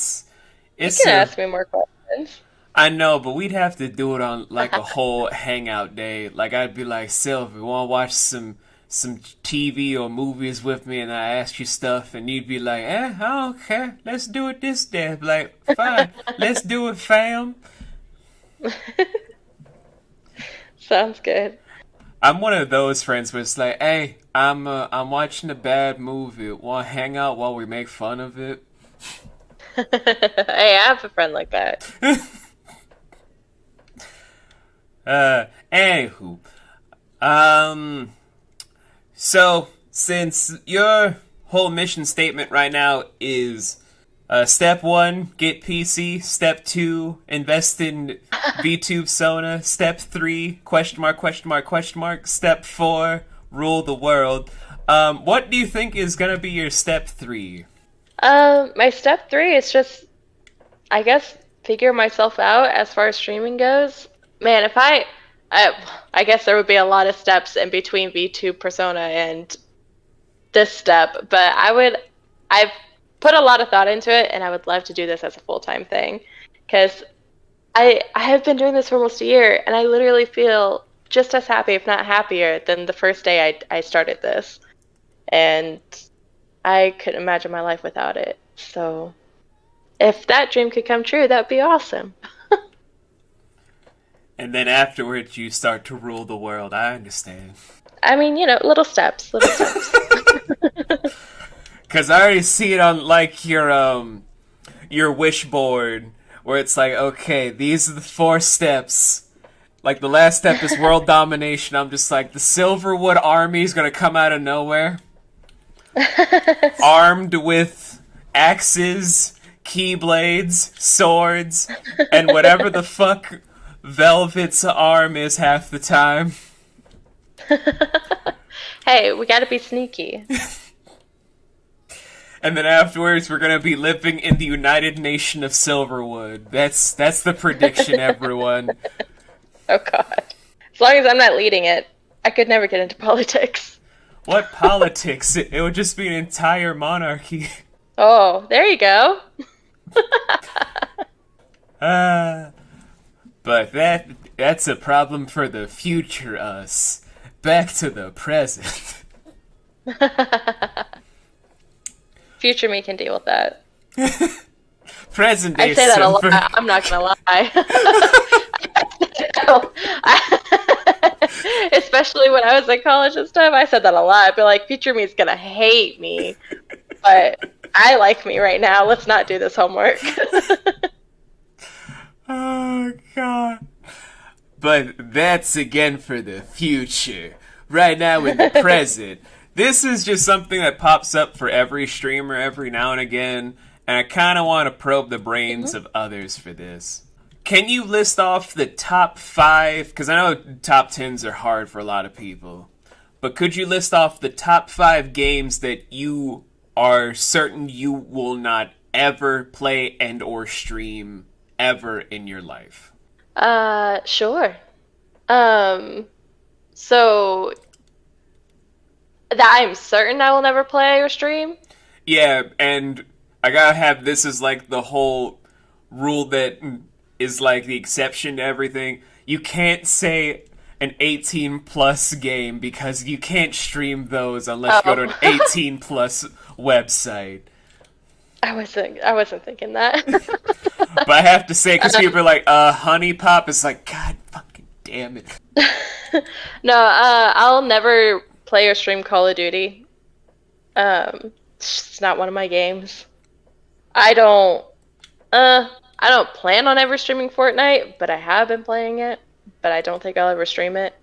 can ask me more questions. I know, but we'd have to do it on like a whole hangout day. Like I'd be like, Sylvie, want to watch some TV or movies with me, and I ask you stuff, and you'd be like, I don't care. Let's do it this day. I'd be like, fine, let's do it, fam. Sounds good. I'm one of those friends where it's like, hey, I'm watching a bad movie. Want to hang out while we make fun of it? Hey, I have a friend like that. Anywho, so since your whole mission statement right now is step 1, get PC, step 2, invest in VTube Sona, step 3, question mark, step 4, rule the world. What do you think is gonna be your step 3? My step 3 is just, I guess, figure myself out as far as streaming goes. Man, if I guess there would be a lot of steps in between VTube Persona and this step, but I've put a lot of thought into it, and I would love to do this as a full-time thing, because I have been doing this for almost a year, and I literally feel just as happy, if not happier, than the first day I started this, and I couldn't imagine my life without it. So if that dream could come true, that would be awesome. And then afterwards, you start to rule the world. I understand. I mean, little steps. Because I already see it on, like, your wish board, where it's like, okay, these are the 4 steps. Like, the last step is world domination. I'm just like, the Silverwood army is going to come out of nowhere. Armed with axes, keyblades, swords, and whatever the fuck Velvet's arm is half the time. Hey, we gotta be sneaky. And then afterwards, we're gonna be living in the United Nation of Silverwood. That's the prediction, everyone. Oh god. As long as I'm not leading it, I could never get into politics. What politics? It would just be an entire monarchy. Oh, there you go. But that's a problem for the future us. Back to the present. Future me can deal with that. Present day I say that a lot. Silver. I'm not gonna lie. Especially when I was in college and stuff, I said that a lot. I'd be like, future me is gonna hate me, but I like me right now. Let's not do this homework. Oh, God. But that's again for the future. Right now in the present. This is just something that pops up for every streamer every now and again, and I kind of want to probe the brains of others for this. Can you list off the top 5? Because I know top 10s are hard for a lot of people. But could you list off the top 5 games that you are certain you will not ever play and or stream ever in your life? Sure. So that I'm certain I will never play or stream? Yeah, and I gotta have this as like the whole rule that is like the exception to everything. You can't say an 18 plus game because you can't stream those unless you go to an 18 plus website. I wasn't thinking that. But I have to say, because people are like, Honey Pop, it's like, God fucking damn it. No, I'll never play or stream Call of Duty. It's not one of my games. I don't plan on ever streaming Fortnite, but I have been playing it, but I don't think I'll ever stream it.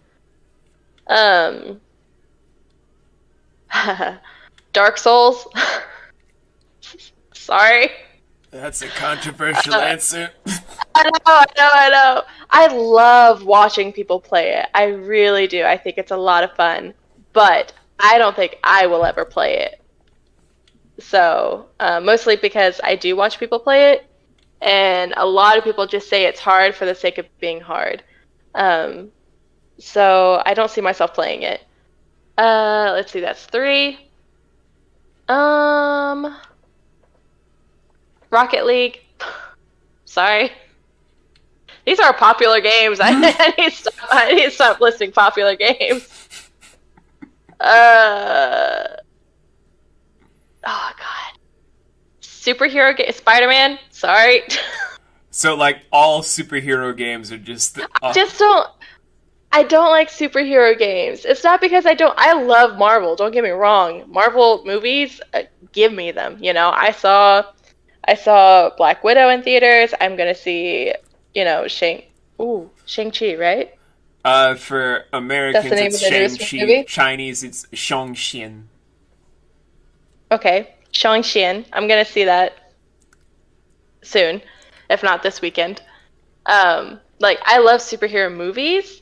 Dark Souls. Sorry. That's a controversial answer. I know. I love watching people play it. I really do. I think it's a lot of fun, but I don't think I will ever play it. So, mostly because I do watch people play it, and a lot of people just say it's hard for the sake of being hard. So I don't see myself playing it. Let's see, that's 3. Rocket League. Sorry. These are popular games. I need to stop listing popular games. Oh god. Superhero game. Spider-Man. Sorry. So, like, all superhero games are just... I don't like superhero games. It's not because I love Marvel, don't get me wrong. Marvel movies, give me them. You know, I saw Black Widow in theaters. I'm gonna see, Shang-Chi, right? For Americans, it's Shang-Chi. Chinese, it's Shang-Xin. Okay, Shang-Xin. I'm gonna see that soon, if not this weekend. I love superhero movies,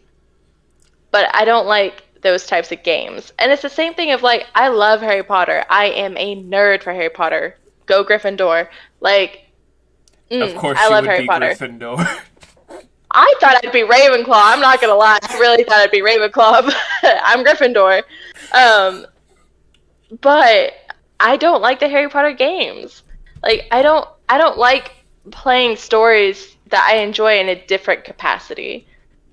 but I don't like those types of games. And it's the same thing of, I love Harry Potter. I am a nerd for Harry Potter. Go Gryffindor. Of course I love would Harry be Potter. Gryffindor. I thought I'd be Ravenclaw. I'm not gonna lie. I really thought I'd be Ravenclaw. But I'm Gryffindor. But I don't like the Harry Potter games. I don't like playing stories that I enjoy in a different capacity.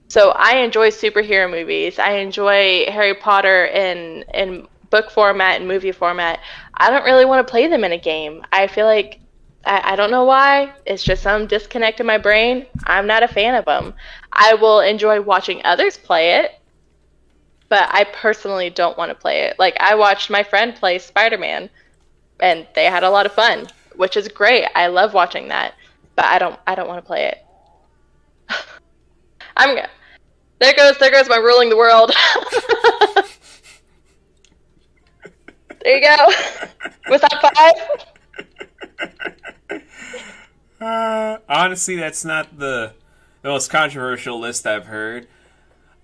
So I enjoy superhero movies. I enjoy Harry Potter in book format and movie format. I don't really want to play them in a game. I feel like, I don't know why, it's just some disconnect in my brain. I'm not a fan of them. I will enjoy watching others play it, but I personally don't want to play it. I watched my friend play Spider-Man, and they had a lot of fun, which is great. I love watching that, but I don't want to play it. There goes my ruling the world. There you go. Was that 5? Honestly, that's not the most controversial list I've heard.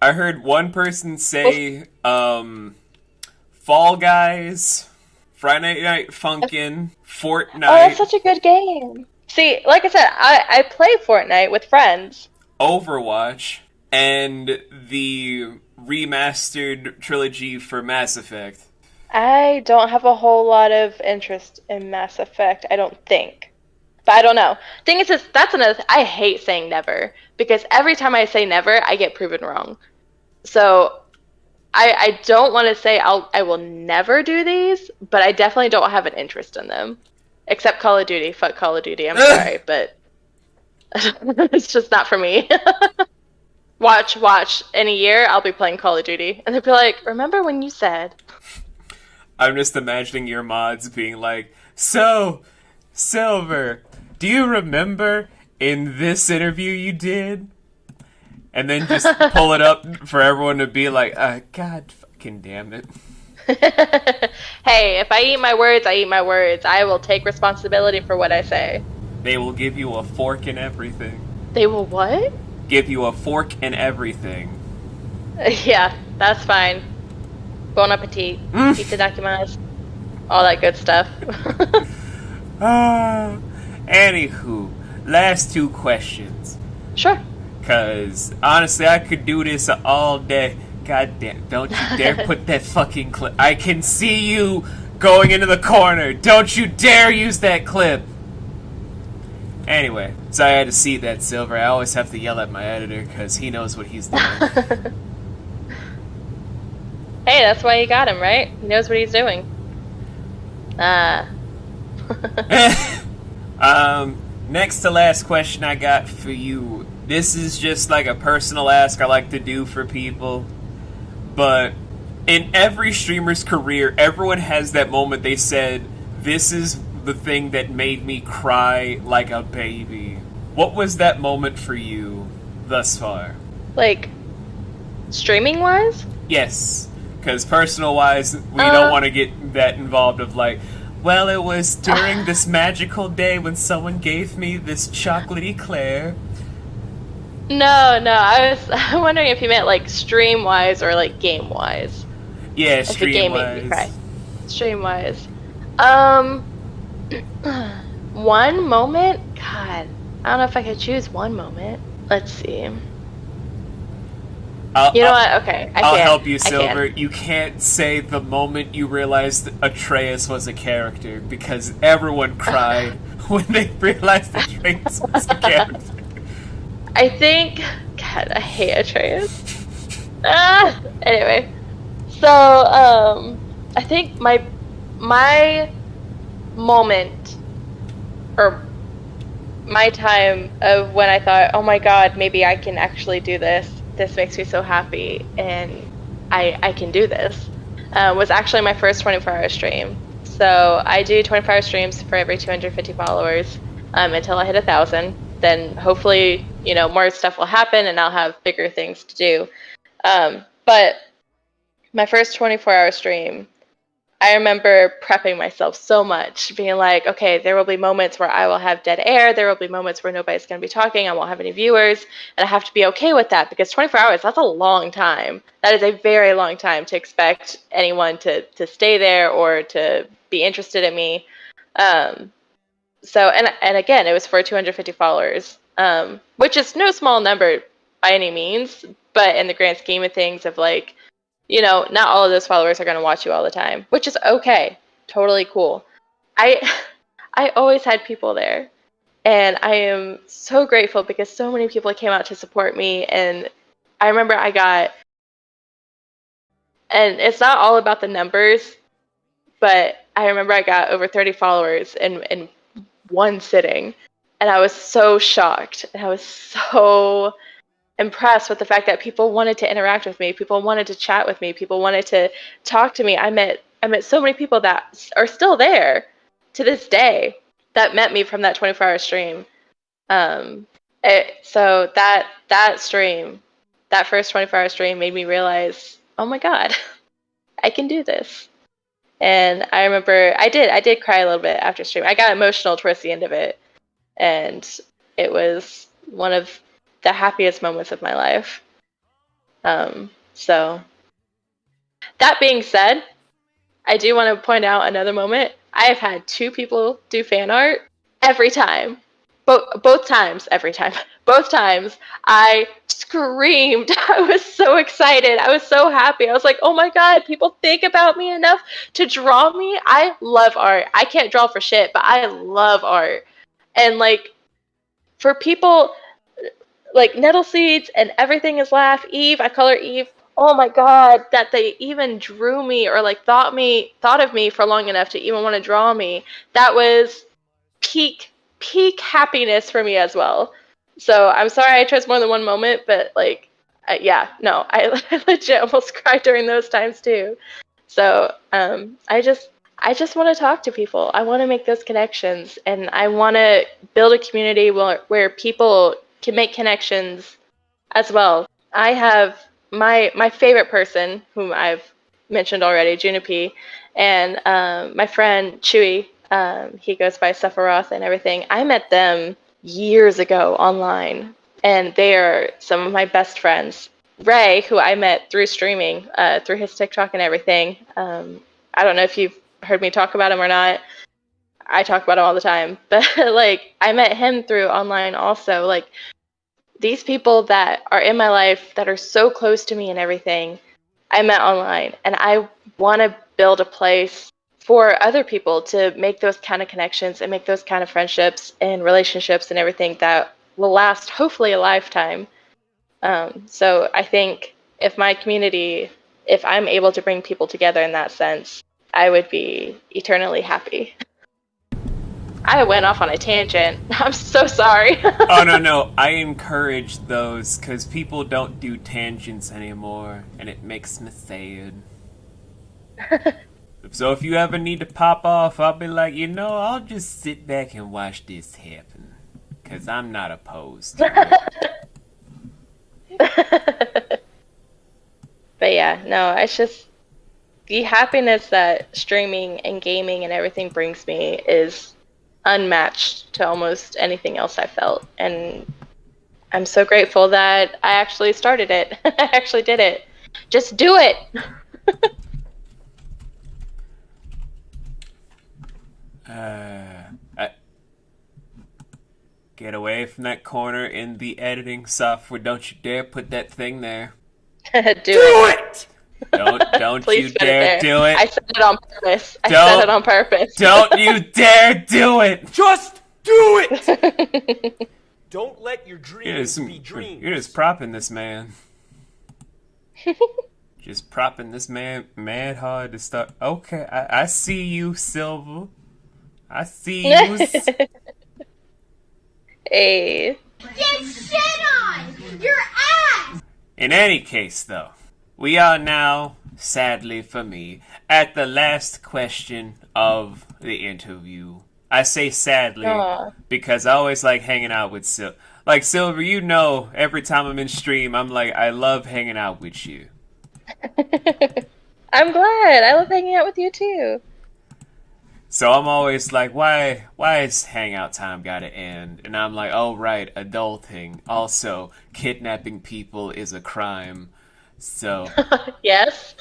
I heard one person say Fall Guys, Friday Night Funkin', Fortnite. Oh, that's such a good game. See, like I said, I play Fortnite with friends. Overwatch, and the remastered trilogy for Mass Effect. I don't have a whole lot of interest in Mass Effect, I don't think. But I don't know. Thing is, that's another I hate saying never, because every time I say never, I get proven wrong. So I don't want to say I will never do these, but I definitely don't have an interest in them. Except Call of Duty. Fuck Call of Duty. I'm sorry, but it's just not for me. Watch. In a year, I'll be playing Call of Duty. And they'll be like, remember when you said... I'm just imagining your mods being like, so, Silver, do you remember in this interview you did? And then just pull it up for everyone to be like, God fucking damn it. Hey, if I eat my words, I eat my words. I will take responsibility for what I say. They will give you a fork and everything. They will what? Give you a fork and everything. Yeah, that's fine. Bon appetit. Itadakimasu. All that good stuff. Anywho, last 2 questions. Sure. Because, honestly, I could do this all day. God damn, don't you dare put that fucking clip. I can see you going into the corner. Don't you dare use that clip. Anyway, so I had to see that, Silver. I always have to yell at my editor because he knows what he's doing. Hey, that's why you got him, right? He knows what he's doing. Next to last question I got for you. This is just like a personal ask I like to do for people. But in every streamer's career, everyone has that moment they said, this is the thing that made me cry like a baby. What was that moment for you thus far? Like, streaming-wise? Yes. Because personal-wise, we don't want to get that involved of like, well, it was during this magical day when someone gave me this chocolate eclair. No, I was wondering if you meant like stream-wise or like game-wise. Yeah, If the game made me cry. stream-wise. Stream-wise. One moment? God, I don't know if I could choose one moment. Let's see. You know what? Okay, I'll help you, Silver. You can't say the moment you realized Atreus was a character, because everyone cried when they realized Atreus was a character. I think... God, I hate Atreus. Anyway. So, I think my moment, or my time of when I thought, oh my god, maybe I can actually do this. This makes me so happy, and I can do this, was actually my first 24-hour stream. So I do 24-hour streams for every 250 followers until I hit 1,000. Then hopefully, more stuff will happen, and I'll have bigger things to do. But my first 24-hour stream, I remember prepping myself so much, being like, okay, there will be moments where I will have dead air. There will be moments where nobody's going to be talking. I won't have any viewers. And I have to be okay with that, because 24 hours, that's a long time. That is a very long time to expect anyone to stay there or to be interested in me. So, and again, it was for 250 followers, which is no small number by any means, but in the grand scheme of things of like, not all of those followers are going to watch you all the time, which is okay. Totally cool. I always had people there, and I am so grateful because so many people came out to support me. And I remember and it's not all about the numbers, but I remember I got over 30 followers in one sitting, and I was so shocked, and I was so impressed with the fact that people wanted to interact with me, people wanted to chat with me, people wanted to talk to me. I met so many people that are still there to this day that met me from that 24-hour stream. So that stream, that first 24-hour stream made me realize, oh my god, I can do this. And I remember I did cry a little bit after stream. I got emotional towards the end of it, and it was one of the happiest moments of my life. So that being said, I do want to point out another moment. I have had 2 people do fan art every time. Both times, every time. Both times, I screamed. I was so excited. I was so happy. I was like, oh my god, people think about me enough to draw me? I love art. I can't draw for shit, but I love art. And like, for people... like Nettle Seeds and Everything is Laugh, Eve, I call her Eve. Oh my god, that they even drew me or like thought of me for long enough to even want to draw me. That was peak happiness for me as well. So I'm sorry I chose more than one moment, but like, yeah, no, I legit almost cried during those times too. So I just want to talk to people. I want to make those connections, and I want to build a community where people can make connections as well. I have my favorite person, whom I've mentioned already, Junipi, and my friend Chewy. He goes by Sephiroth and everything. I met them years ago online, and they are some of my best friends. Ray, who I met through streaming, through his TikTok and everything. I don't know if you've heard me talk about him or not. I talk about him all the time, but like I met him through online also. Like these people that are in my life that are so close to me and everything, I met online, and I want to build a place for other people to make those kind of connections and make those kind of friendships and relationships and everything that will last hopefully a lifetime. So I think if my community, if I'm able to bring people together in that sense, I would be eternally happy. I went off on a tangent. I'm so sorry. Oh, no. I encourage those because people don't do tangents anymore, and it makes me sad. So if you ever need to pop off, I'll be like, I'll just sit back and watch this happen. Because I'm not opposed to it. But yeah, no, it's just the happiness that streaming and gaming and everything brings me is unmatched to almost anything else I felt. And I'm so grateful that I actually started it. I actually did it. Just do it! Get away from that corner in the editing software. Don't you dare put that thing there. Do it! Don't you dare do it. I said it on purpose. I said it on purpose. Don't you dare do it. Just do it! Don't let your dreams be dreams. You're just propping this man. Just propping this man mad hard to start. Okay, I see you, Silver. I see you. Hey. Get shit on! Your ass! In any case, though, we are now, sadly for me, at the last question of the interview. I say sadly because I always like hanging out with Silver. Like, Silver, every time I'm in stream, I'm like, I love hanging out with you. I'm glad. I love hanging out with you, too. So I'm always like, why is hangout time gotta end? And I'm like, oh right, adulting. Also, kidnapping people is a crime. So yes.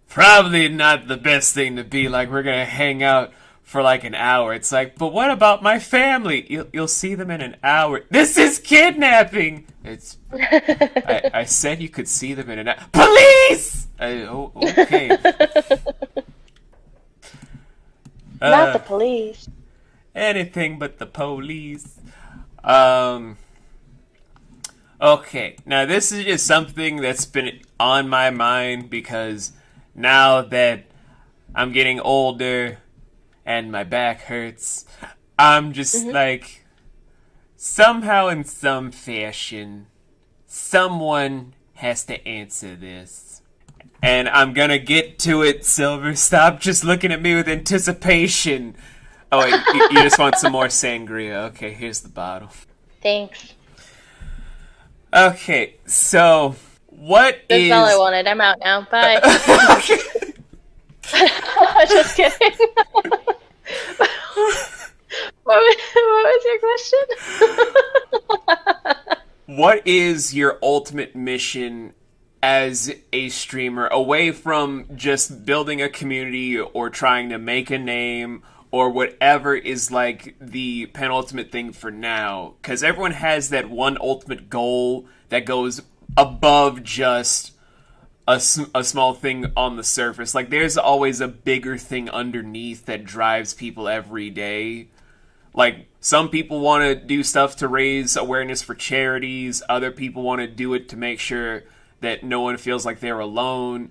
Probably not the best thing to be like, we're gonna hang out for like an hour. It's like, but what about my family? You'll see them in an hour. This is kidnapping! It's I said you could see them in an hour. Police! Okay. Not the police. Anything but the police. Okay, now this is just something that's been on my mind because now that I'm getting older and my back hurts, I'm just like, somehow in some fashion, someone has to answer this. And I'm gonna get to it, Silver. Stop just looking at me with anticipation. Oh, wait, you just want some more sangria. Okay, here's the bottle. Thanks. Okay, so, That's all I wanted. I'm out now. Bye. Just kidding. What was your question? What is your ultimate mission as a streamer, away from just building a community or trying to make a name or whatever is like the penultimate thing for now? Because everyone has that one ultimate goal that goes above just a small thing on the surface. Like, there's always a bigger thing underneath that drives people every day. Like, some people want to do stuff to raise awareness for charities. Other people want to do it to make sure that no one feels like they're alone.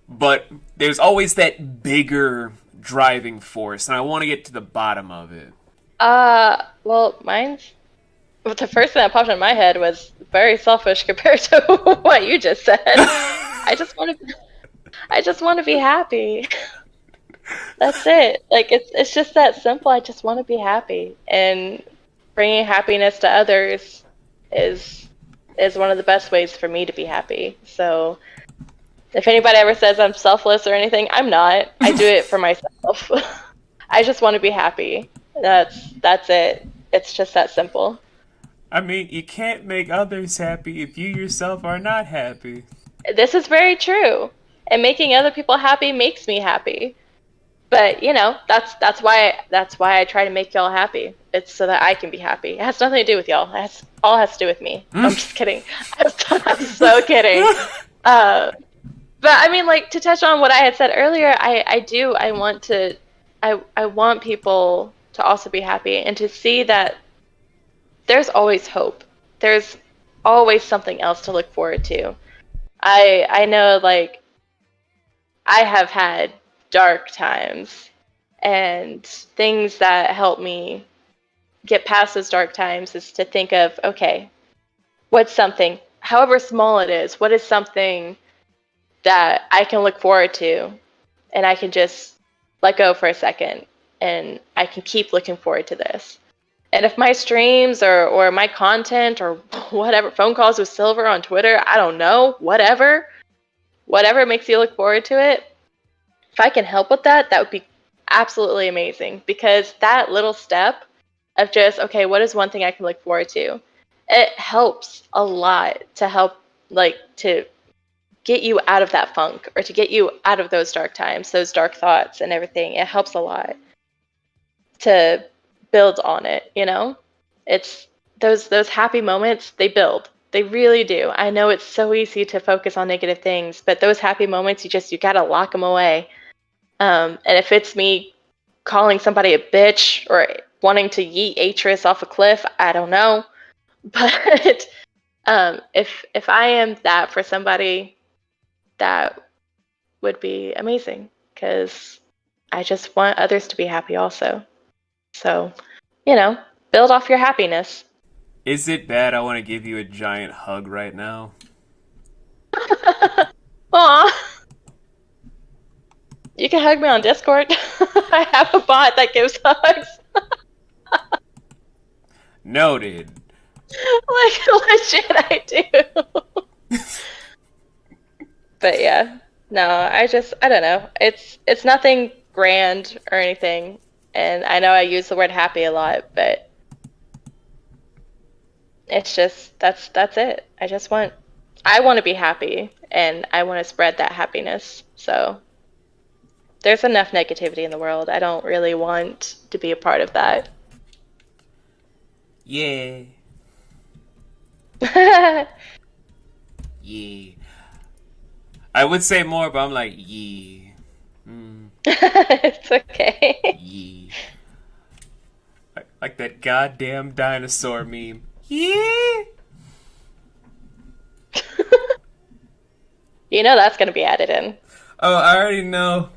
but there's always that bigger driving force, and I want to get to the bottom of it. Well, the first thing that popped in my head was very selfish compared to what you just said. I just want to be happy. That's it. Like it's just that simple. I just want to be happy, and bringing happiness to others is one of the best ways for me to be happy. So if anybody ever says I'm selfless or anything, I'm not. I do it for myself. I just want to be happy. That's it. It's just that simple. I mean, you can't make others happy if you yourself are not happy. This is very true. And making other people happy makes me happy. But, that's why I try to make y'all happy. It's so that I can be happy. It has nothing to do with y'all. All has to do with me. I'm just kidding. I'm so kidding. But I mean, like, to touch on what I had said earlier, I want people to also be happy and to see that there's always hope. There's always something else to look forward to. I know, like, I have had dark times, and things that help me get past those dark times is to think of, okay, what's something, however small it is, what is something that I can look forward to, and I can just let go for a second, and I can keep looking forward to this. And if my streams or my content or whatever, phone calls with Silver on Twitter, I don't know, whatever makes you look forward to it, if I can help with that, that would be absolutely amazing. Because that little step of just, okay, what is one thing I can look forward to? It helps a lot to help, like, to get you out of that funk or to get you out of those dark times, those dark thoughts and everything. It helps a lot to build on it, It's those happy moments, they build. They really do. I know it's so easy to focus on negative things, but those happy moments, you gotta lock them away. And if it's me calling somebody a bitch or wanting to yeet Atris off a cliff, I don't know. But if I am that for somebody, that would be amazing, because I just want others to be happy also. So, build off your happiness. Is it bad I want to give you a giant hug right now? Aw. You can hug me on Discord. I have a bot that gives hugs. Noted. Like, legit, I do. But yeah, no, I don't know. It's nothing grand or anything. And I know I use the word happy a lot, but it's just, that's it. I want to be happy, and I want to spread that happiness. So there's enough negativity in the world. I don't really want to be a part of that. Yeah. Yeah. I would say more, but I'm like, yeah. It's okay. Yeah. Like that goddamn dinosaur meme. Yeah. That's going to be added in. Oh, I already know.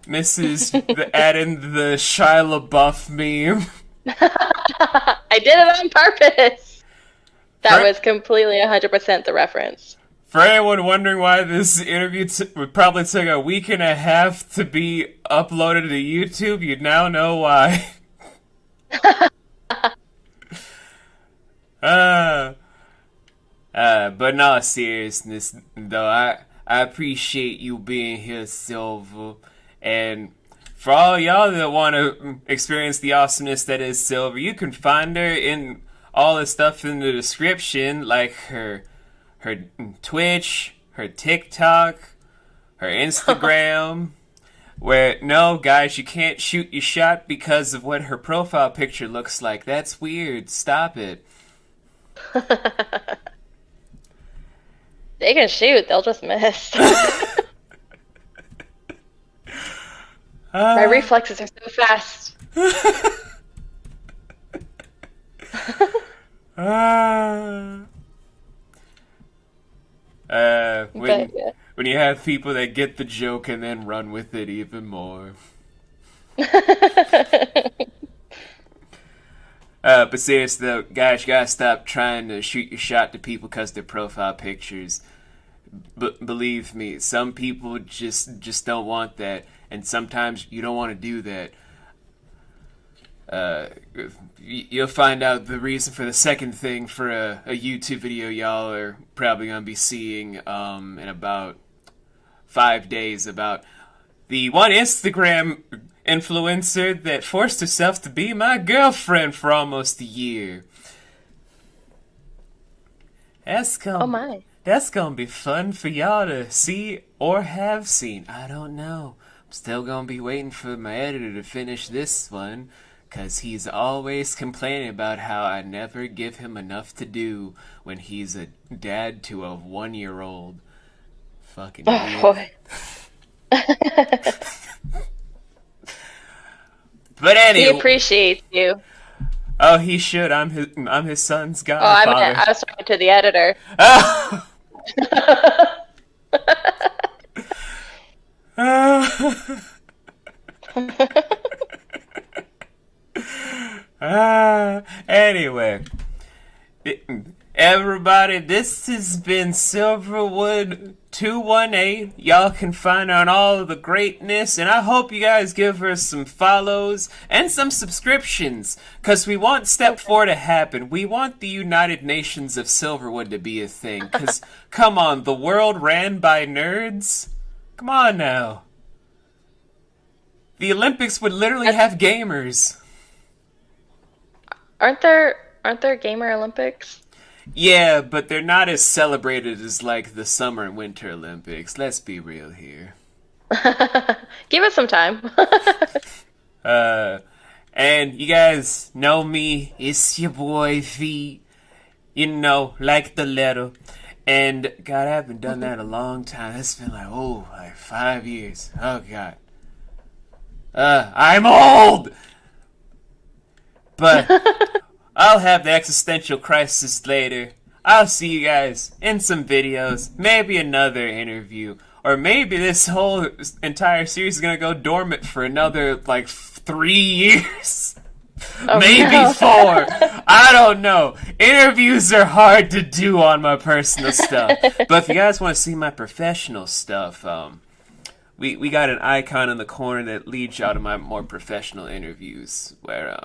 Add in the Shia LaBeouf meme. I did it on purpose. That was completely 100% the reference. For anyone wondering why this interview would probably take a week and a half to be uploaded to YouTube, you now know why. But in all seriousness, though, I appreciate you being here, Silver. And for all y'all that want to experience the awesomeness that is Silver, you can find her in all the stuff in the description, like her Twitch, her TikTok, her Instagram. Where, no, guys, you can't shoot your shot because of what her profile picture looks like. That's weird. Stop it. They can shoot, they'll just miss. My reflexes are so fast. when you have people that get the joke and then run with it even more. But seriously though, guys, you gotta stop trying to shoot your shot to people because they're profile pictures. Believe me, some people just don't want that, and sometimes you don't want to do that. You'll find out the reason for the second thing for a YouTube video y'all are probably gonna be seeing in about 5 days about the one Instagram influencer that forced herself to be my girlfriend for almost a year. That's gonna be fun for y'all to see or have seen. I don't know. I'm still gonna be waiting for my editor to finish this one, cause he's always complaining about how I never give him enough to do when he's a dad to a 1-year-old. Fucking idiot. Boy. But anyway, He appreciates you. oh, he should. I'm his son's Oh, I godfather. was talking to the editor. Anyway, everybody, this has been Silverwood218. Y'all can find her on all of the greatness, and I hope you guys give her some follows and some subscriptions, because we want Step 4 to happen. We want the United Nations of Silverwood to be a thing, because, come on, the world ran by nerds? Come on now. The Olympics would literally have gamers. Aren't there Gamer Olympics? Yeah, but they're not as celebrated as, like, the Summer and Winter Olympics. Let's be real here. Give it some time. And you guys know me. It's your boy V. You know, like the letter. And, God, I haven't done that in a long time. It's been like 5 years. Oh, God. I'm old! But I'll have the existential crisis later. I'll see you guys in some videos, maybe another interview, or maybe this whole entire series is gonna go dormant for another, 3 years. Oh, Maybe no. 4. I don't know. Interviews are hard to do on my personal stuff. But if you guys want to see my professional stuff, we got an icon in the corner that leads y'all to my more professional interviews, where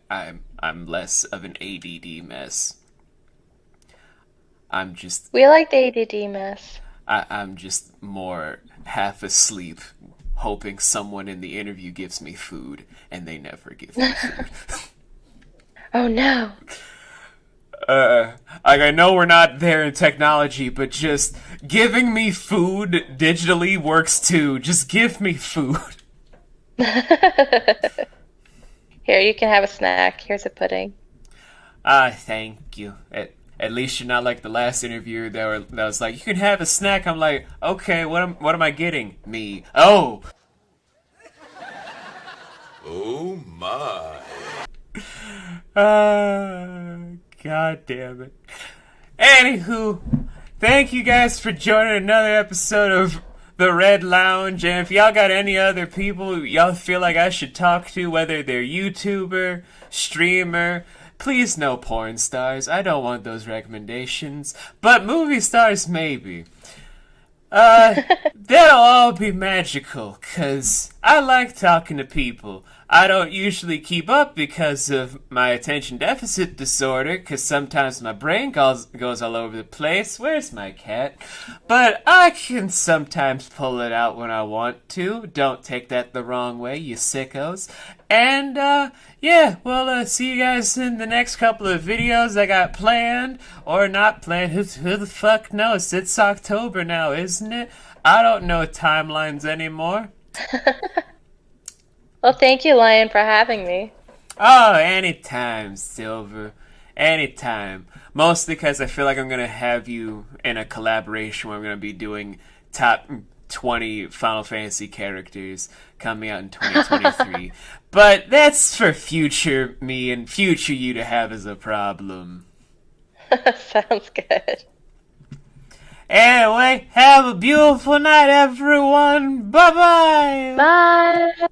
I'm less of an ADD mess. We like the ADD mess. I'm just more half asleep, hoping someone in the interview gives me food, and they never give me food. Oh no. I know we're not there in technology, but just giving me food digitally works too. Just give me food. Here, you can have a snack. Here's a pudding. Thank you. At least you're not like the last interviewer that was like, you can have a snack. I'm like, okay, what am I getting? Me. Oh. Oh my. God damn it. Anywho, thank you guys for joining another episode of The Red Lounge. And if y'all got any other people y'all feel like I should talk to, whether they're YouTuber, streamer, please no porn stars. I don't want those recommendations. But movie stars, maybe. That'll all be magical, 'cause I like talking to people. I don't usually keep up because of my attention deficit disorder, 'cause sometimes my brain goes all over the place. Where's my cat? But I can sometimes pull it out when I want to. Don't take that the wrong way, you sickos. And, yeah, well, see you guys in the next couple of videos I got planned, or not planned. Who the fuck knows? It's October now, isn't it? I don't know timelines anymore. Well, thank you, Lion, for having me. Oh, anytime, Silver. Anytime. Mostly because I feel like I'm going to have you in a collaboration where I'm going to be doing top 20 Final Fantasy characters coming out in 2023. But that's for future me and future you to have as a problem. Sounds good. Anyway, have a beautiful night, everyone. Bye-bye. Bye.